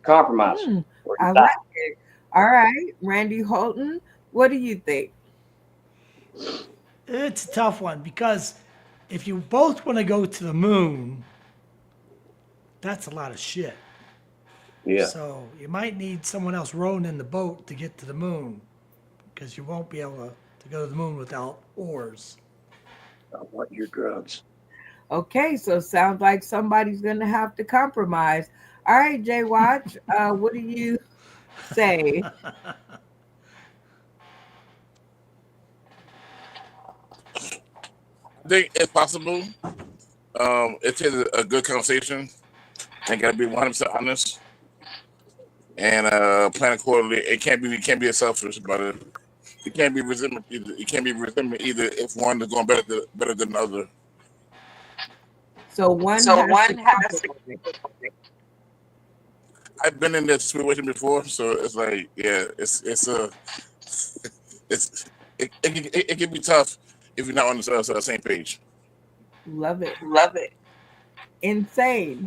compromise.
Hmm,
Or you
I
die.
like it. All right, Randy Holton, what do you think?
It's a tough one because if you both want to go to the moon, that's a lot of shit.
Yeah,
So you might need someone else rowing in the boat to get to the moon because you won't be able to go to the moon without oars.
I want your drugs.
Okay, so sounds like somebody's gonna have to compromise. All right, Jay Watch, what do you say?
I think it's possible. It takes a good conversation and gotta be 100% honest and plan accordingly. It can't be selfish about it. It can't be resentment either. It can't be resentment either if one is going better than the other.
So one
So
has to
one has to.
compromise.
I've been in this situation before, so it's like, yeah, it's a it's it can be tough if you're not on the same page.
Love it.
Love it.
Insane.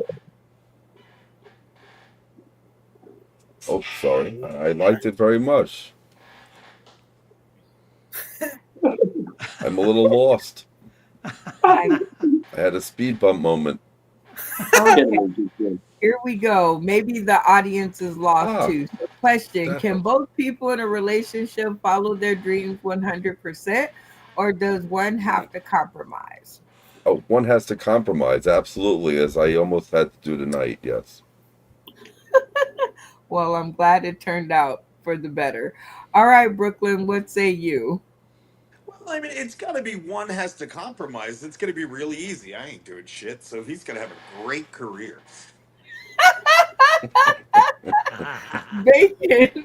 Oh, sorry. I liked it very much. I'm a little lost.
I,
I had a speed bump moment.
okay,
Kidding me, kidding.
here we go. Maybe the audience is lost
Ah,
too. So question,
that,
can both people in a relationship follow their dreams 100%, or does one have to compromise?
oh, one has to compromise, absolutely, as I almost had to do tonight, yes.
Well, I'm glad it turned out for the better. All right, Brooklyn, what say you?
Well, I mean, it's got to be one has to compromise. It's going to be really easy. I ain't doing shit, so he's going to have a great career.
Bacon.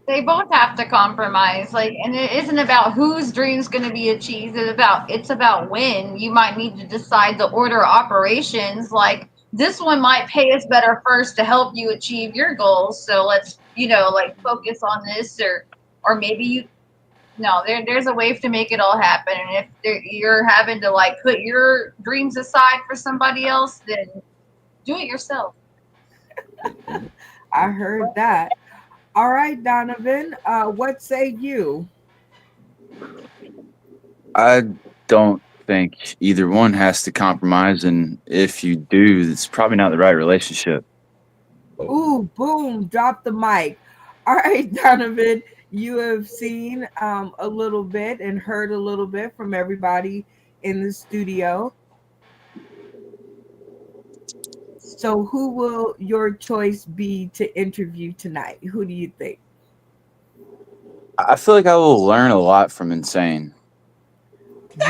They both have to compromise, like, and it isn't about whose dream's going to be achieved. It's about when. You might need to decide the order of operations. Like, this one might pay us better first to help you achieve your goals. So let's, like, focus on this, or maybe you. No, there's a way to make it all happen. And if you're having to, like, put your dreams aside for somebody else, then do it yourself.
I heard that. All right, Donovan, what say you?
I don't think either one has to compromise, and if you do, it's probably not the right relationship.
Oh,
Ooh, boom, drop the mic. All right, Donovan, you have seen a little bit and heard a little bit from everybody in the studio. So, who will your choice be to interview tonight? Who do you think?
I feel like I will learn a lot from Insane.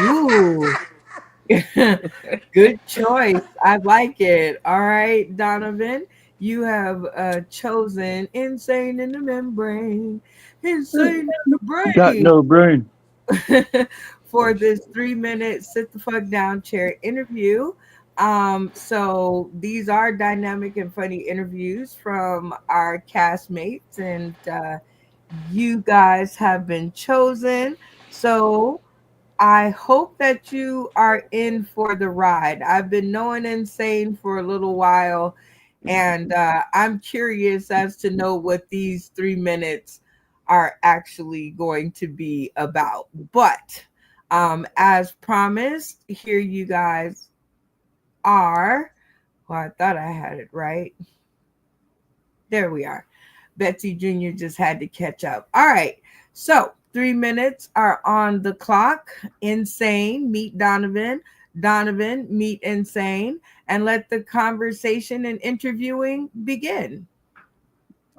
Ooh, good choice. I like it. All right, Donovan, you have chosen Insane in the Membrane. Insane in the
Got
Brain.
no brain.
For this 3 minute sit the fuck down chair interview. So these are dynamic and funny interviews from our castmates, and you guys have been chosen. So I hope that you are in for the ride. I've been knowing Insane for a little while, and I'm curious as to know what these 3 minutes are actually going to be about. But as promised, here you guys are. Well, I thought I had it right. There we are. Betsy Jr. just had to catch up. All right. So 3 minutes are on the clock. Insane, meet Donovan. Donovan, meet Insane. And let the conversation and interviewing begin.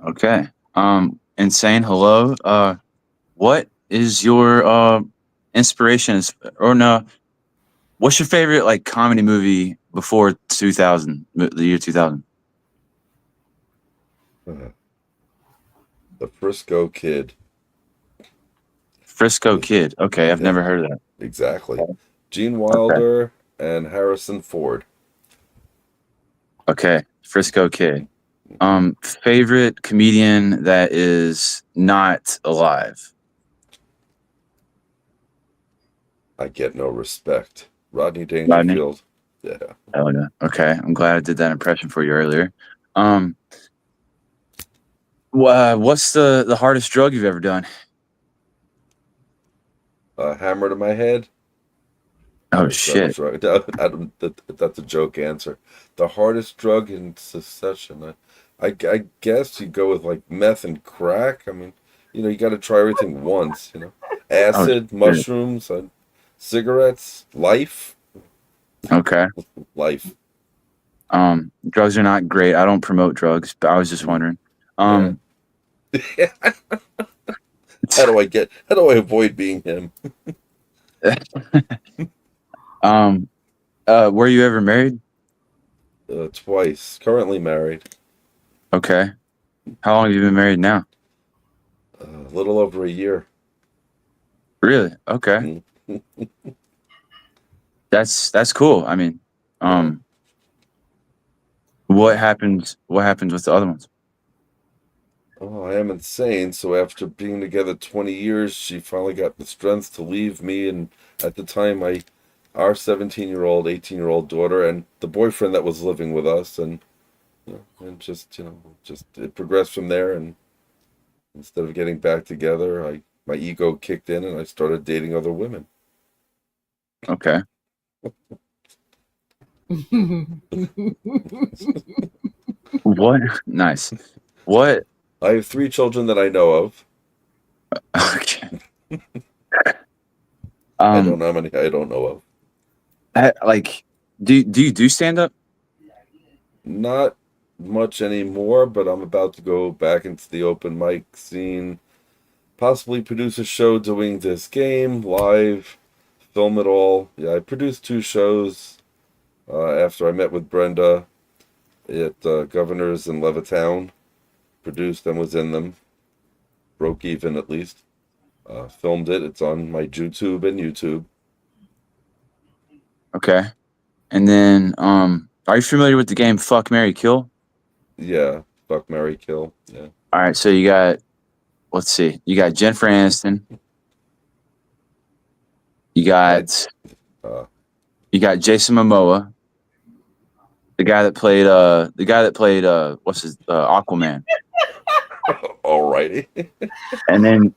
Okay. Insane. Hello. What is your inspiration? Or no? What's your favorite like comedy movie before 2000, the year 2000?
The Frisco Kid.
Frisco Kid. Okay, I've
Yeah.
never heard of that.
Exactly. Gene Wilder and Harrison Ford.
Okay, Frisco Kid. Favorite comedian that is not alive.
I get no respect. Rodney
Rodney?
Dangerfield. Yeah.
Oh yeah. Okay, I'm glad I did that impression for you earlier. What's the hardest drug you've ever done?
Hammer to my head.
Oh
That's
shit.
that's a joke answer. The hardest drug in succession. I guess you go with like meth and crack. I mean, you got to try everything once. Acid,
shit.
mushrooms, cigarettes, life.
Okay.
Life.
Drugs are not great. I don't promote drugs, but I was just wondering.
How do I avoid being him?
Were you ever married?
Twice. Currently married.
Okay. How long have you been married now?
A little over a year.
Really? Okay. That's cool. I mean, what happens with the other ones?
Oh, I am insane. So after being together 20 years, she finally got the strength to leave me, and at the time, our 17-year-old, 18-year-old daughter, and the boyfriend that was living with us, and just it progressed from there. And instead of getting back together, my ego kicked in, and I started dating other women.
Okay. What? Nice. What?
I have 3 children that I know of.
Okay.
I don't know how many I don't know of.
Like, do you do stand up?
Not much anymore, but I'm about to go back into the open mic scene. Possibly produce a show doing this game live, film it all. Yeah, I produced 2 shows after I met with Brenda at Governor's in Levittown. Produced and was in them. Broke even at least. Filmed it. It's on my YouTube and YouTube.
Okay. And then, are you familiar with the game Fuck, Marry, Kill?
Yeah, Fuck, Marry, Kill. Yeah.
All right. So you got, let's see, you got Jennifer Aniston. You got Jason Momoa, the guy that played what's his Aquaman.
Alrighty.
And then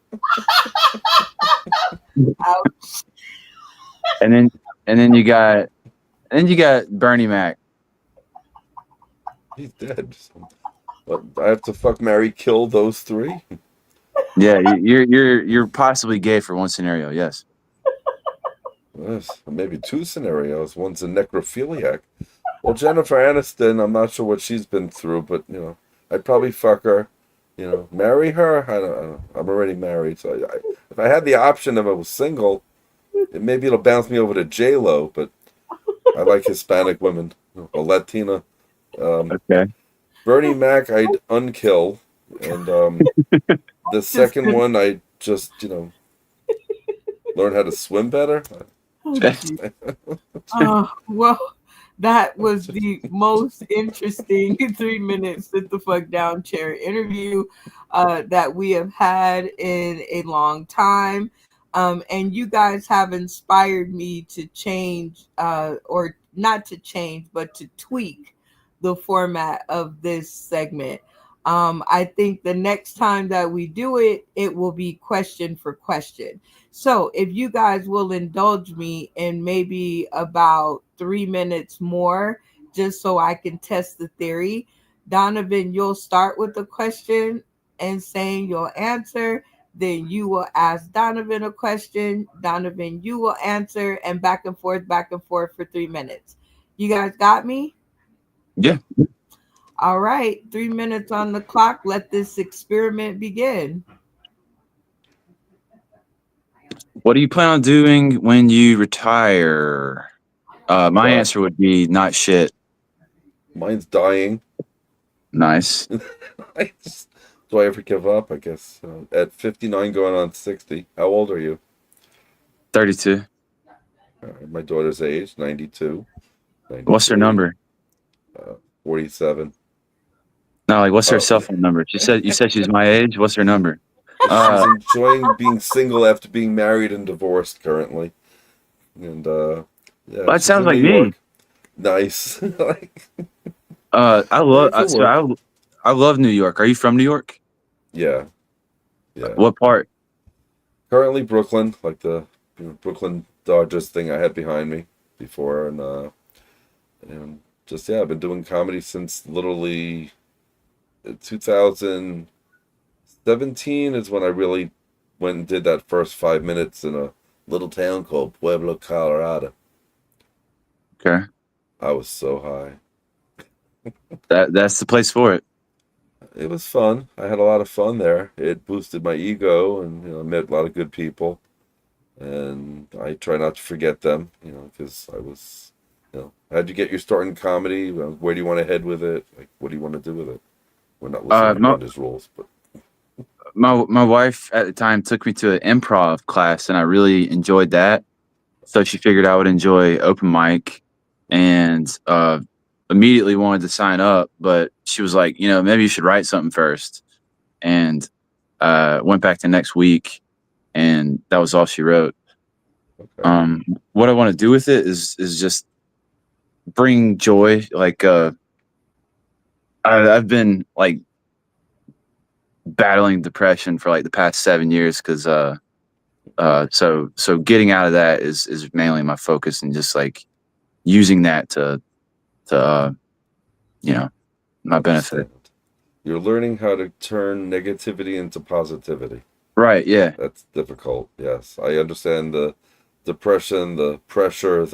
and then you got Bernie Mac.
He's dead. But I have to fuck, marry, kill those 3.
Yeah, you're possibly gay for one scenario. Yes.
Yes, maybe 2 scenarios. One's a necrophiliac. Well, Jennifer Aniston, I'm not sure what she's been through, but I'd probably fuck her. Marry her. I don't know. I'm already married, so if I had the option, if I was single, maybe it'll bounce me over to J Lo. But I like Hispanic women, or Latina.
Okay.
Bernie Mac, I'd unkill, and the second one, I just learn how to swim better.
Oh, well, that was the most interesting 3 minutes sit the fuck down chair interview that we have had in a long time. And you guys have inspired me to change, or not to change, but to tweak the format of this segment. I think the next time that we do it, it will be question for question. So if you guys will indulge me in maybe about 3 minutes more, just so I can test the theory, Donovan, you'll start with the question and saying your answer. Then you will ask Donovan a question. Donovan, you will answer, and back and forth for 3 minutes. You guys got me?
Yeah.
All right. 3 minutes on the clock. Let this experiment begin.
What do you plan on doing when you retire? My answer would be not shit.
Mine's dying.
Nice.
Do I ever give up? I guess at 59, going on 60. How old are you?
32.
My daughter's age, 92.
What's her number?
47.
No, like what's her cell phone number? You said she's my age. What's her number?
She's enjoying being single after being married and divorced currently. And yeah,
that sounds like me.
Nice.
I love New York. Are you from New York?
Yeah.
What part?
Currently Brooklyn, like the Brooklyn Dodgers thing I had behind me before, and just I've been doing comedy since literally 2017 is when I really went and did that first 5 minutes in a little town called Pueblo, Colorado.
Okay.
I was so high.
That's the place for it.
It was fun. I had a lot of fun there. It boosted my ego, and I met a lot of good people. And I try not to forget them, because I was, how'd you get your start in comedy? Where do you want to head with it? Like, what do you want to do with it? We're not listening to Brenda's rules, but
my wife at the time took me to an improv class, and I really enjoyed that. So she figured I would enjoy open mic, and immediately wanted to sign up. But she was like, maybe you should write something first. And went back the next week, and that was all she wrote. Okay. What I want to do with it is just bring joy. Like I've been like battling depression for like the past 7 years, because so getting out of that is mainly my focus, and just like using that to my benefit.
You're learning how to turn negativity into positivity.
Right, yeah.
That's difficult, yes. I understand the depression, the pressure,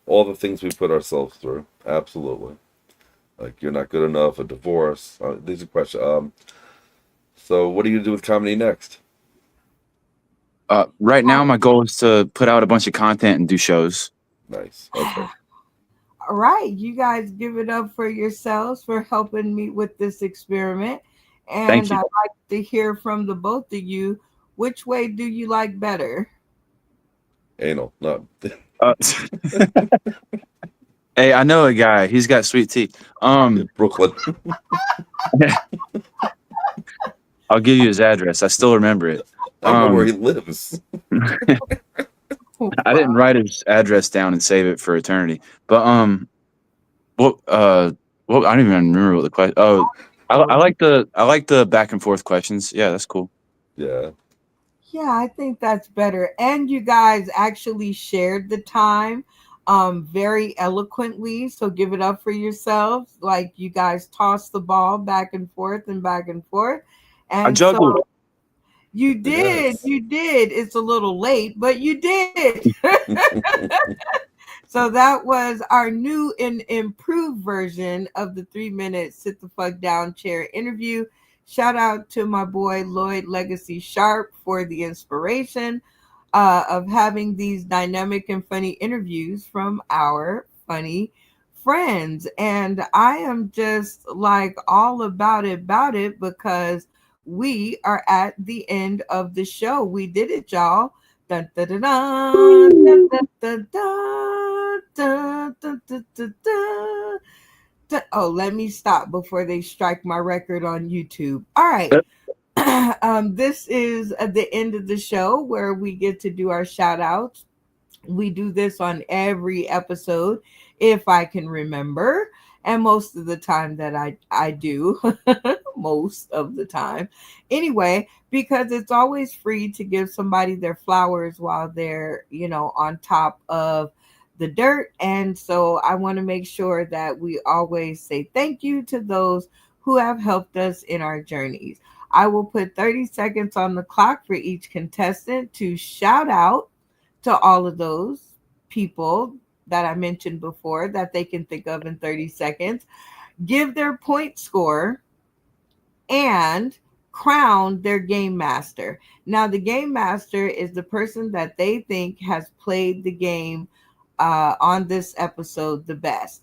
all the things we put ourselves through. Absolutely. Like, you're not good enough, a divorce. These are questions. So what are you going to do with comedy next?
Right now, my goal is to put out a bunch of content and do shows.
Nice. Okay.
All right. You guys give it up for yourselves for helping me with this experiment. And I'd like to hear from the both of you. Which way do you like better?
Anal. No.
Hey, I know a guy. He's got sweet tea.
Brooklyn.
I'll give you his address. I still remember it.
I know where he lives.
I didn't write his address down and save it for eternity. But I don't even remember what the question. Oh, I like the back and forth questions. Yeah, that's cool.
Yeah.
Yeah, I think that's better. And you guys actually shared the time very eloquently. So give it up for yourselves. Like, you guys toss the ball back and forth and back and forth. And
I juggled.
So you did. Yes. You did. It's a little late, but you did. So that was our new and improved version of the 3-minute sit the fuck down chair interview. Shout out to my boy Lloyd Legacy Sharp for the inspiration of having these dynamic and funny interviews from our funny friends. And I am just like all about it because we are at the end of the show. We did it, y'all. Dun, dun, dun, dun, dun, dun, dun, dun, dun, dun, dun, dun. Oh, let me stop before they strike my record on YouTube. All right. This is at the end of the show where we get to do our shout outs. We do this on every episode if I can remember. And most of the time that I do, most of the time. Anyway, because it's always free to give somebody their flowers while they're, on top of the dirt. And so I want to make sure that we always say thank you to those who have helped us in our journeys. I will put 30 seconds on the clock for each contestant to shout out to all of those people that I mentioned before that they can think of in 30 seconds, give their point score, and crown their game master. Now, the game master is the person that they think has played the game on this episode the best.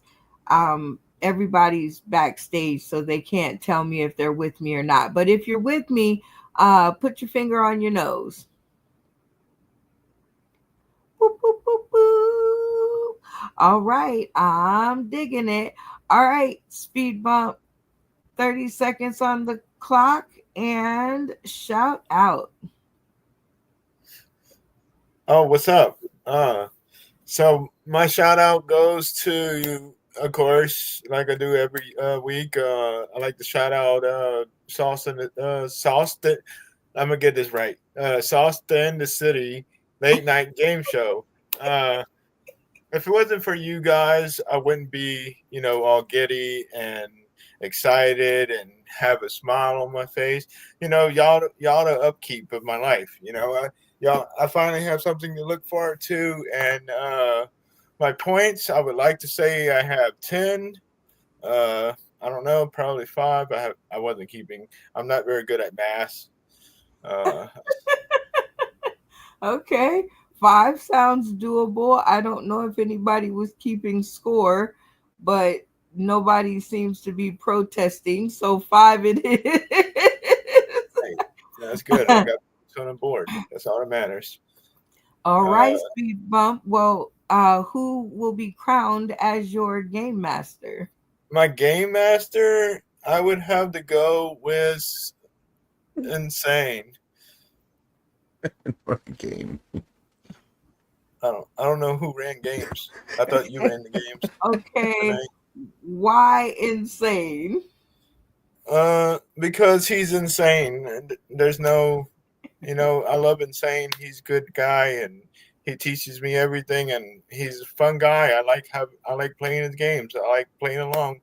Everybody's backstage, so they can't tell me if they're with me or not. But if you're with me, put your finger on your nose. Boop, boop, boop, boop. All right, I'm digging it. All right, speed bump. 30 seconds on the clock and shout out.
Oh, what's up? So my shout out goes to, of course, like I do every week. I like to shout out Sauce. I'm gonna get this right. Sauce in the City late night game show. If it wasn't for you guys, I wouldn't be, all giddy and excited and have a smile on my face. Y'all the upkeep of my life. I finally have something to look forward to, and my points, I would like to say I have 10. I don't know, probably 5. I wasn't keeping. I'm not very good at math.
Okay, 5 sounds doable. I don't know if anybody was keeping score, but nobody seems to be protesting. So 5 it is.
Hey, that's good. I got on board. That's all that matters.
All right, speed bump. Well, who will be crowned as your game master?
My game master, I would have to go with Insane.
Game.
I don't know who ran games. I thought you ran the games.
Okay. Why Insane?
Because he's insane. There's no, I love Insane. He's a good guy and he teaches me everything and he's a fun guy. I like playing his games. I like playing along.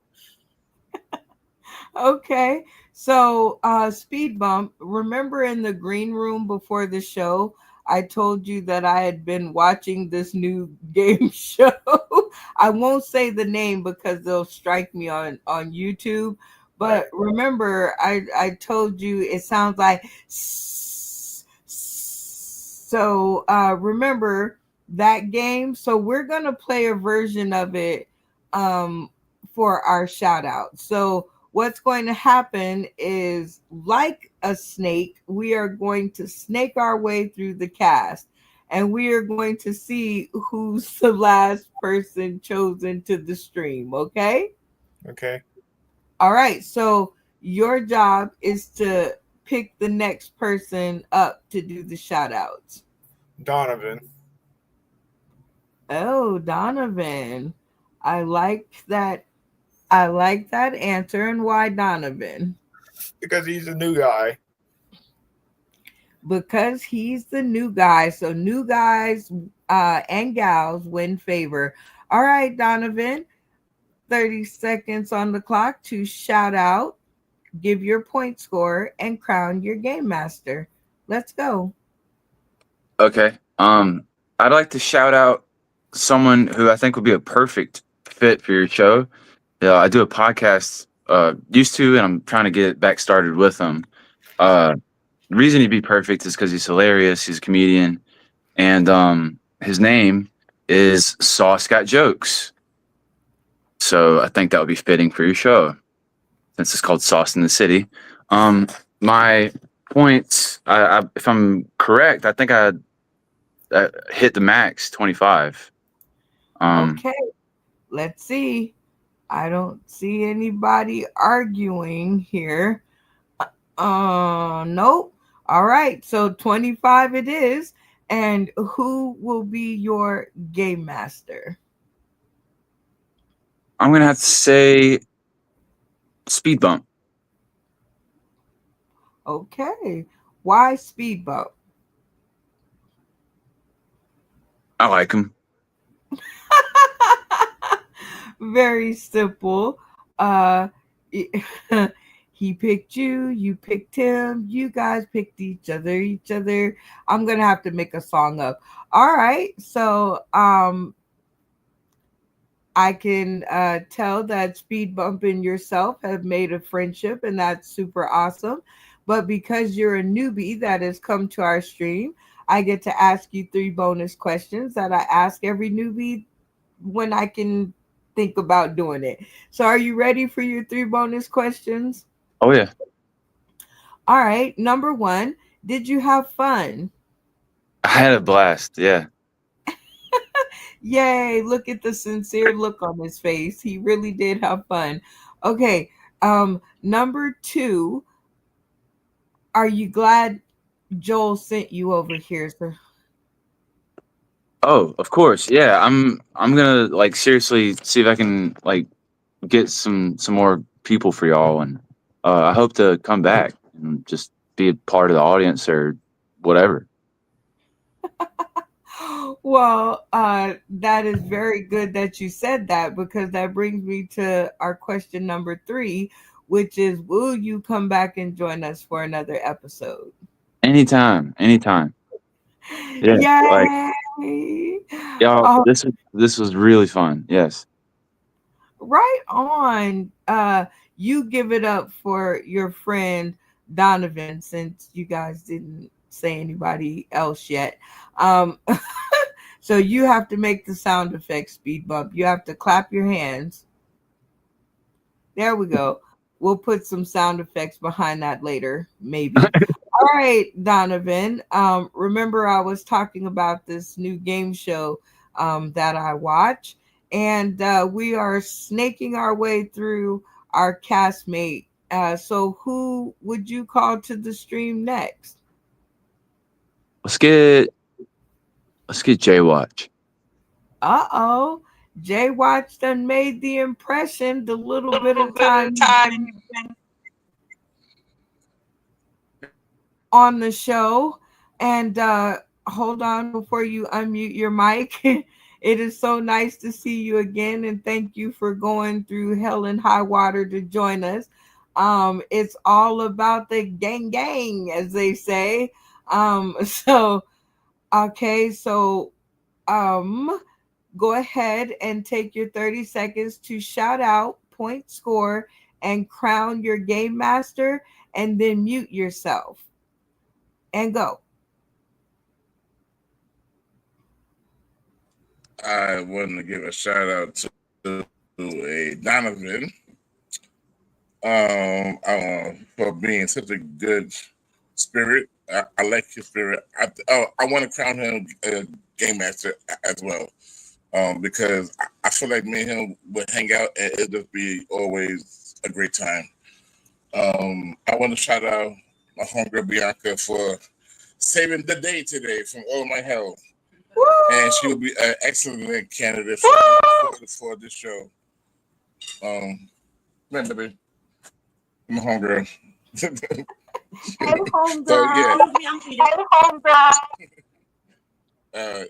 Okay. So speed bump. Remember in the green room before the show, I told you that I had been watching this new game show. I won't say the name because they'll strike me on YouTube. But remember, I told you it sounds like so remember that game. So we're gonna play a version of it for our shout out. So what's going to happen is, like a snake, we are going to snake our way through the cast and we are going to see who's the last person chosen to the stream. Okay. All right, so your job is to pick the next person up to do the shout outs.
Donovan.
Oh, Donovan. I like that answer. And why Donovan?
Because he's a new guy.
Because he's the new guy. So new guys and gals win favor. All right, Donovan. 30 seconds on the clock to shout out, give your point score, and crown your game master. Let's go.
Okay. I'd like to shout out someone who I think would be a perfect fit for your show. Yeah, I do a podcast, used to, and I'm trying to get back started with him. The reason he'd be perfect is because he's hilarious. He's a comedian, and his name is Sauce Got Jokes. So I think that would be fitting for your show since it's called Sauce in the City. My points, if I'm correct, I think I hit the max 25.
Okay, let's see. I don't see anybody arguing here. Nope. All right, so 25 it is. And who will be your game master?
I'm gonna have to say Speed Bump.
Okay. Why speed bump?
I like him.
Very simple. Uh he picked you, you picked him, you guys picked each other. I'm gonna have to make a song up. All right. So I can tell that Speed Bump and yourself have made a friendship, and that's super awesome. But because you're a newbie that has come to our stream, I get to ask you 3 bonus questions that I ask every newbie when I can think about doing it. So, are you ready for your 3 bonus questions?
Oh yeah.
All right. Number one, did you have fun?
I had a blast. Yeah.
Yay, look at the sincere look on his face. He really did have fun. Okay. Number two, are you glad Joel sent you over here, sir?
Oh, of course. Yeah. I'm gonna like seriously see if I can like get some more people for y'all, and I hope to come back and just be a part of the audience or whatever.
Well, that is very good that you said that, because that brings me to our question number 3, which is, will you come back and join us for another episode?
Anytime, anytime. Yeah. Like
Yay!
y'all,
Oh,
this was really fun. Yes.
right on. You give it up for your friend Donovan, since you guys didn't say anybody else yet. Um, so you have to make the sound effect, Speed Bump. You have to clap your hands. There we go. We'll put some sound effects behind that later, maybe. All right, Donovan. Remember, I was talking about this new game show that I watch, and we are snaking our way through our castmate. So, who would you call to the stream next?
Let's get let's get Jay Watch.
Uh-oh. Jay Watch done made the impression the little bit of time you've been on the show. And hold on before you unmute your mic. It is so nice to see you again, and thank you for going through hell and high water to join us. It's all about the gang, as they say. So okay, so um go ahead and take your 30 seconds to shout out, point score, and crown your game master, and then mute yourself and go.
I want to give a shout out to a Donovan for being such a good spirit. I like his spirit. I want to crown him a game master as well, because I feel like me and him would hang out and it'd just be always a great time. I want to shout out my homegirl Bianca for saving the day today from all my hell. And she will be an excellent candidate for this show. Man, baby, my homegirl. So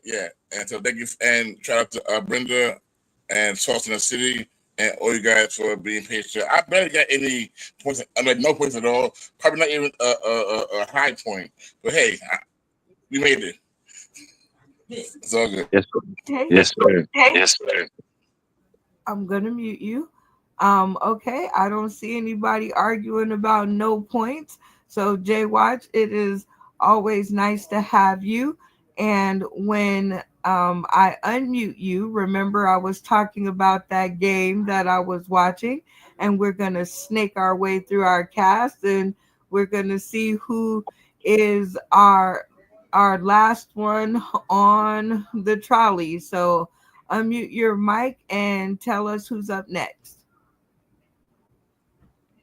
yeah, and so thank you, and shout out to Brenda and Sauce in the City, and all you guys for being patient. I barely got any points. I mean, no points at all. Probably not even a high point. But hey, we made it. It's all good.
Yes, sir.
Hey,
Yes, sir.
hey,
Yes, sir.
I'm gonna mute you. Okay, I don't see anybody arguing about no points. So Jay Watch, it is always nice to have you. And when I unmute you, remember I was talking about that game that I was watching, and we're gonna snake our way through our cast, and we're gonna see who is our last one on the trolley. So unmute your mic and tell us who's up next.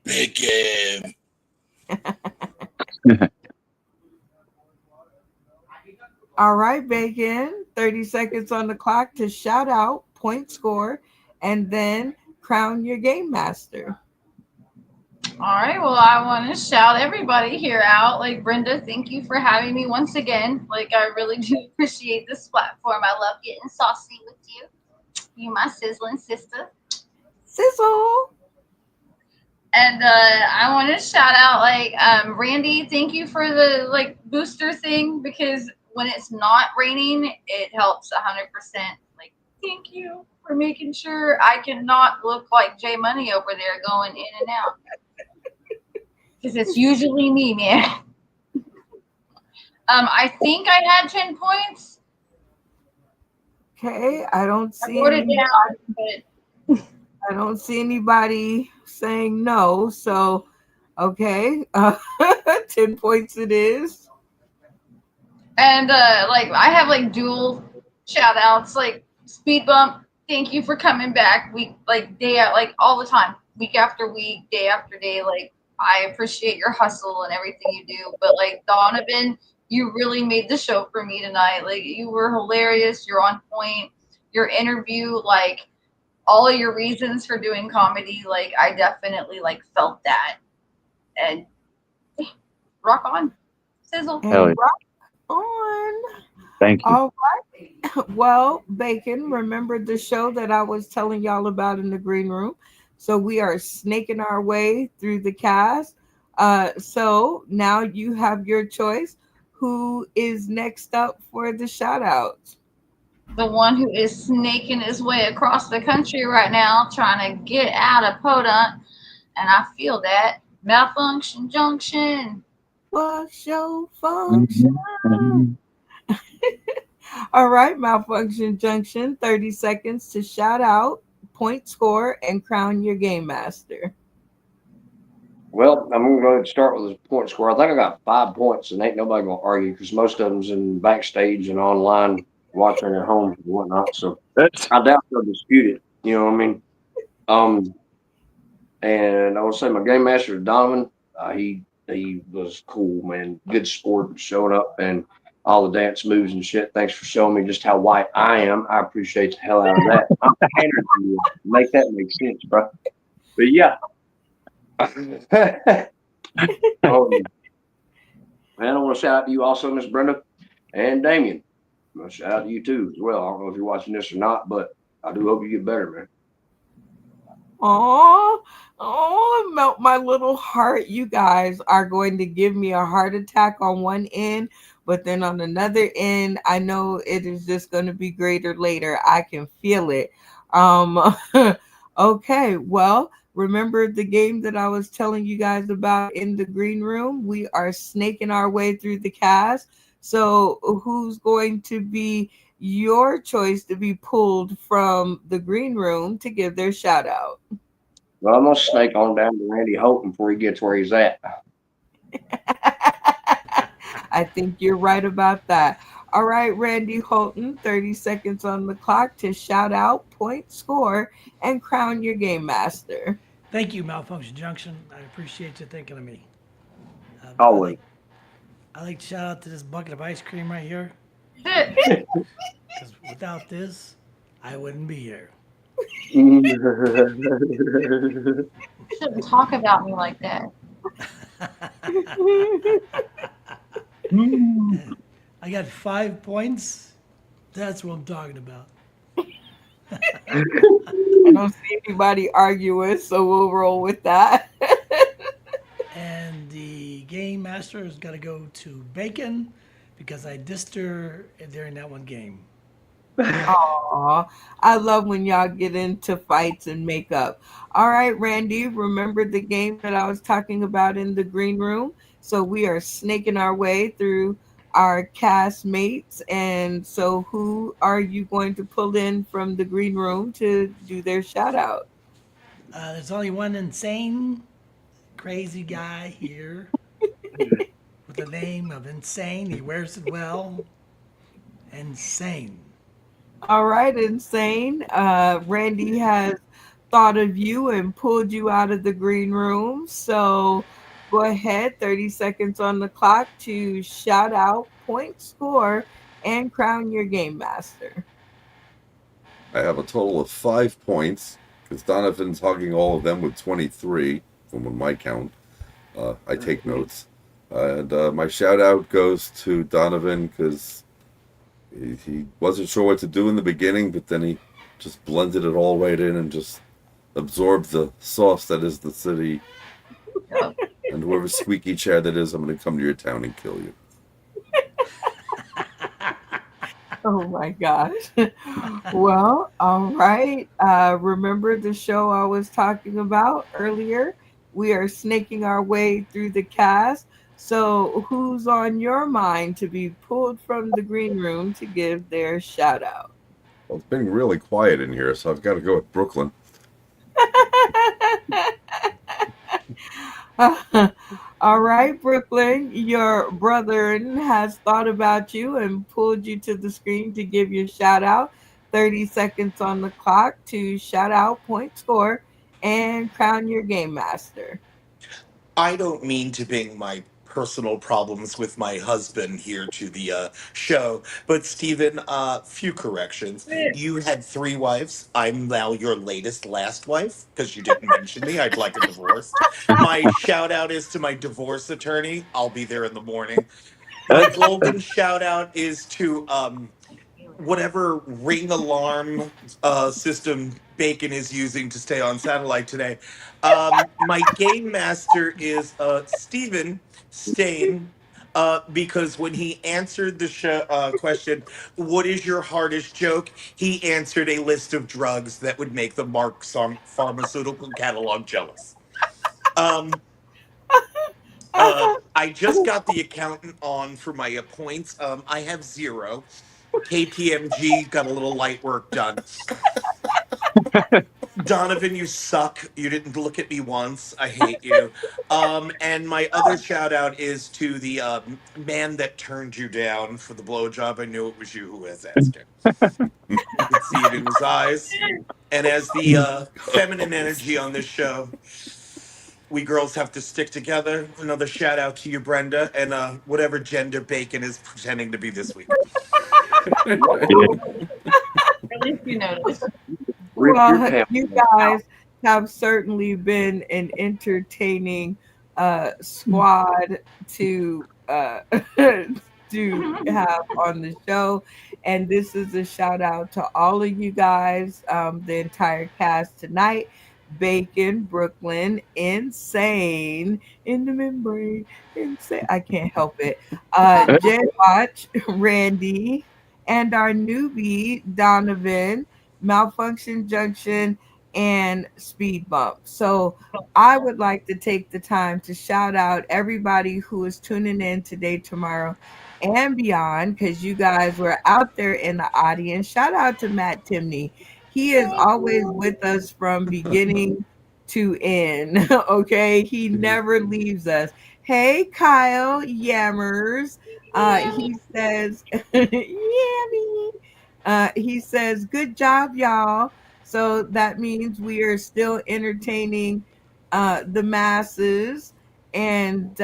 Bacon.
All right, Bacon. 30 seconds on the clock to shout out, point score, and then crown your game master.
All right. Well, I want to shout everybody here out. Like, Brenda, thank you for having me once again. Like, I really do appreciate this platform. I love getting saucy with you. You, my sizzling sister.
Sizzle.
And I want to shout out, like, Randy, thank you for the, like, booster thing, because when it's not raining, it helps 100%. Like, thank you for making sure I cannot look like J Money over there going in and out. Because it's usually me, man. I think I had 10 points.
Okay, I don't
I
see
wrote it
anybody,
down, but
I don't see anybody saying no. So, okay, 10 points it is.
and like I have like dual shout outs, like Speed Bump, thank you for coming back week, like day out, like all the time, week after week, day after day. Like, I appreciate your hustle and everything you do. But like Donovan, you really made the show for me tonight. Like, you were hilarious, you're on point. Your interview, like all of your reasons for doing comedy, like I definitely like felt that. And rock on. Sizzle.
Hell yeah.
Rock on.
Thank you.
All right. Well, Bacon, remember the show that I was telling y'all about in the green room? So we are snaking our way through the cast. So now you have your choice. Who is next up for the shout outs?
The one who is snaking his way across the country right now, trying to get out of Podunk. And I feel that. Malfunction Junction.
What's your function? All right, Malfunction Junction, 30 seconds to shout out, point score, and crown your game master.
Well, I'm going to start with the point score. I think I got 5 points, and ain't nobody going to argue because most of them's in backstage and online watching at home and whatnot. So I doubt they'll dispute it. You know what I mean? And I would say my game master Donovan, he was cool, man. Good sport, showing up and all the dance moves and shit. Thanks for showing me just how white I am. I appreciate the hell out of that. I'm pandering to you. Make that make sense, bro. But yeah. Man, I want to shout out to you also, Miss Brenda and Damien. I'm going to shout out to you too as well. I don't know if you're watching this or not, but I do hope you get better, man.
Oh, melt my little heart. You guys are going to give me a heart attack on one end, but then on another end, I know it is just going to be greater later. I can feel it. Okay, well, remember the game that I was telling you guys about in the green room? We are snaking our way through the cast. So, who's going to be your choice to be pulled from the green room to give their shout out?
Well, I'm going to snake on down to Randy Holton before he gets where he's at.
I think you're right about that. All right, Randy Holton, 30 seconds on the clock to shout out, point score, and crown your game master.
Thank you, Malfunction Junction. I appreciate you thinking of me.
Always.
I like to shout out to this bucket of ice cream right here. Because without this, I wouldn't be here.
Shouldn't talk about me like that.
I got 5 points. That's what I'm talking about.
I don't see anybody arguing, so we'll roll with that.
And the game master has got to go to Bacon. because I dissed her during that one game.
Aw, I love when y'all get into fights and make up. All right, Randy, remember the game that I was talking about in the green room? So we are snaking our way through our castmates. And so, who are you going to pull in from the green room to do their shout out?
There's only one insane, crazy guy here with the name of Insane. He wears it well. Insane.
All right, insane. Randy has thought of you and pulled you out of the green room. So go ahead, 30 seconds on the clock to shout out, point score, and crown your game master.
I have a total of 5 points because Donovan's hogging all of them with 23 from my count. I take notes. And my shout out goes to Donovan because he wasn't sure what to do in the beginning, but then he just blended it all right in and just absorbed the sauce that is the city. And whoever squeaky chair that is, I'm going to come to your town and kill you.
Oh my gosh. Well, all right. Remember the show I was talking about earlier? We are snaking our way through the cast. So, who's on your mind to be pulled from the green room to give their shout out?
Well, it's been really quiet in here, so I've got to go with Brooklyn.
All right, Brooklyn, your brother has thought about you and pulled you to the screen to give your shout out. 30 seconds on the clock to shout out, point score, and crown your game master.
I don't mean to bring my personal problems with my husband here to the show, but Stephen, few corrections. You had 3 wives. I'm now your last wife because you didn't mention me. I'd like a divorce. My shout out is to my divorce attorney. I'll be there in the morning. My golden shout out is to whatever ring alarm system Bacon is using to stay on satellite today. My game master is Stephen Stain. Because when he answered the question, "What is your hardest joke?" he answered a list of drugs that would make the Mark pharmaceutical catalog jealous. Um, I just got the accountant on for my points. I have 0. KPMG got a little light work done. Donovan, you suck. You didn't look at me once. I hate you. And my other shout out is to the man that turned you down for the blowjob. I knew it was you who was asking. You could see it in his eyes. And as the feminine energy on this show, we girls have to stick together. Another shout out to you, Brenda, and whatever gender Bacon is pretending to be this week.
At least you noticed.
Rip your
Well,
pants
you
out.
guys have certainly been an entertaining squad to to have on the show, and this is a shout out to all of you guys, the entire cast tonight. Bacon, Brooklyn, insane in the membrane, insane. I can't help it. J Watch, Randy, and our newbie Donovan, Malfunction Junction, and Speed Bump. So I would like to take the time to shout out everybody who is tuning in today, tomorrow, and beyond, because you guys were out there in the audience. Shout out to Matt Timney. He is always with us from beginning to end. Okay, he never leaves us. Hey, Kyle Yammers. He says, "Yummy." He says, "Good job, y'all." So that means we are still entertaining the masses. And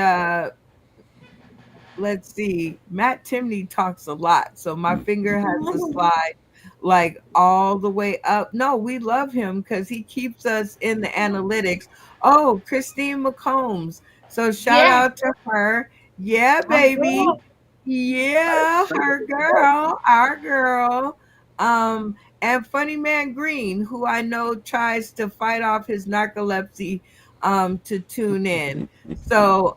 let's see, Matt Timney talks a lot. So my finger has to slide like all the way up. No, we love him because he keeps us in the analytics. Oh, Christine McCombs. So shout
Yeah,
out to her. Yeah,
my
baby.
girl.
Yeah, her girl, our girl. And Funny Man Green, who I know tries to fight off his narcolepsy to tune in. So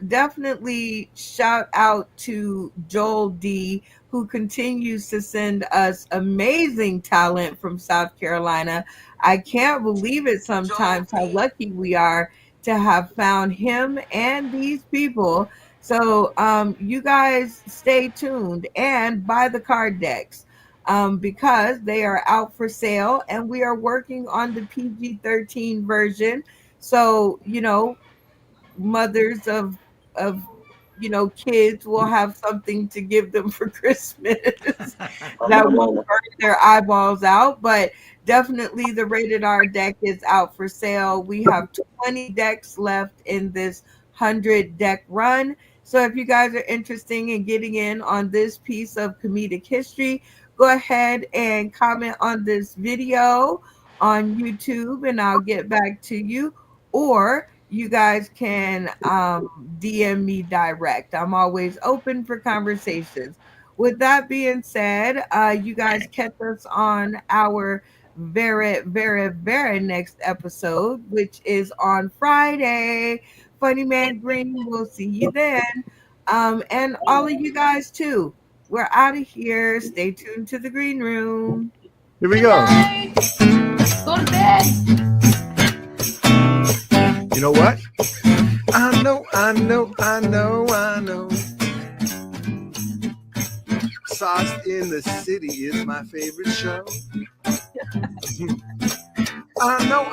definitely shout out to Joel D, who continues to send us amazing talent from South Carolina. I can't believe it sometimes how lucky we are to have found him and these people. So you guys stay tuned and buy the card decks because they are out for sale and we are working on the PG-13 version. So, mothers of kids will have something to give them for Christmas that won't burn their eyeballs out. But definitely the rated R deck is out for sale. We have 20 decks left in this 100 deck run. So if you guys are interested in getting in on this piece of comedic history, go ahead and comment on this video on YouTube and I'll get back to you. Or you guys can DM me direct. I'm always open for conversations. With that being said, you guys catch us on our very, very, very next episode, which is on Friday. Funny Man Green, we'll see you then. And all of you guys too. We're out of here. Stay tuned to the green room.
Here we go.
Go to bed.
You know what? I know. Sauce in the City is my favorite show. I know.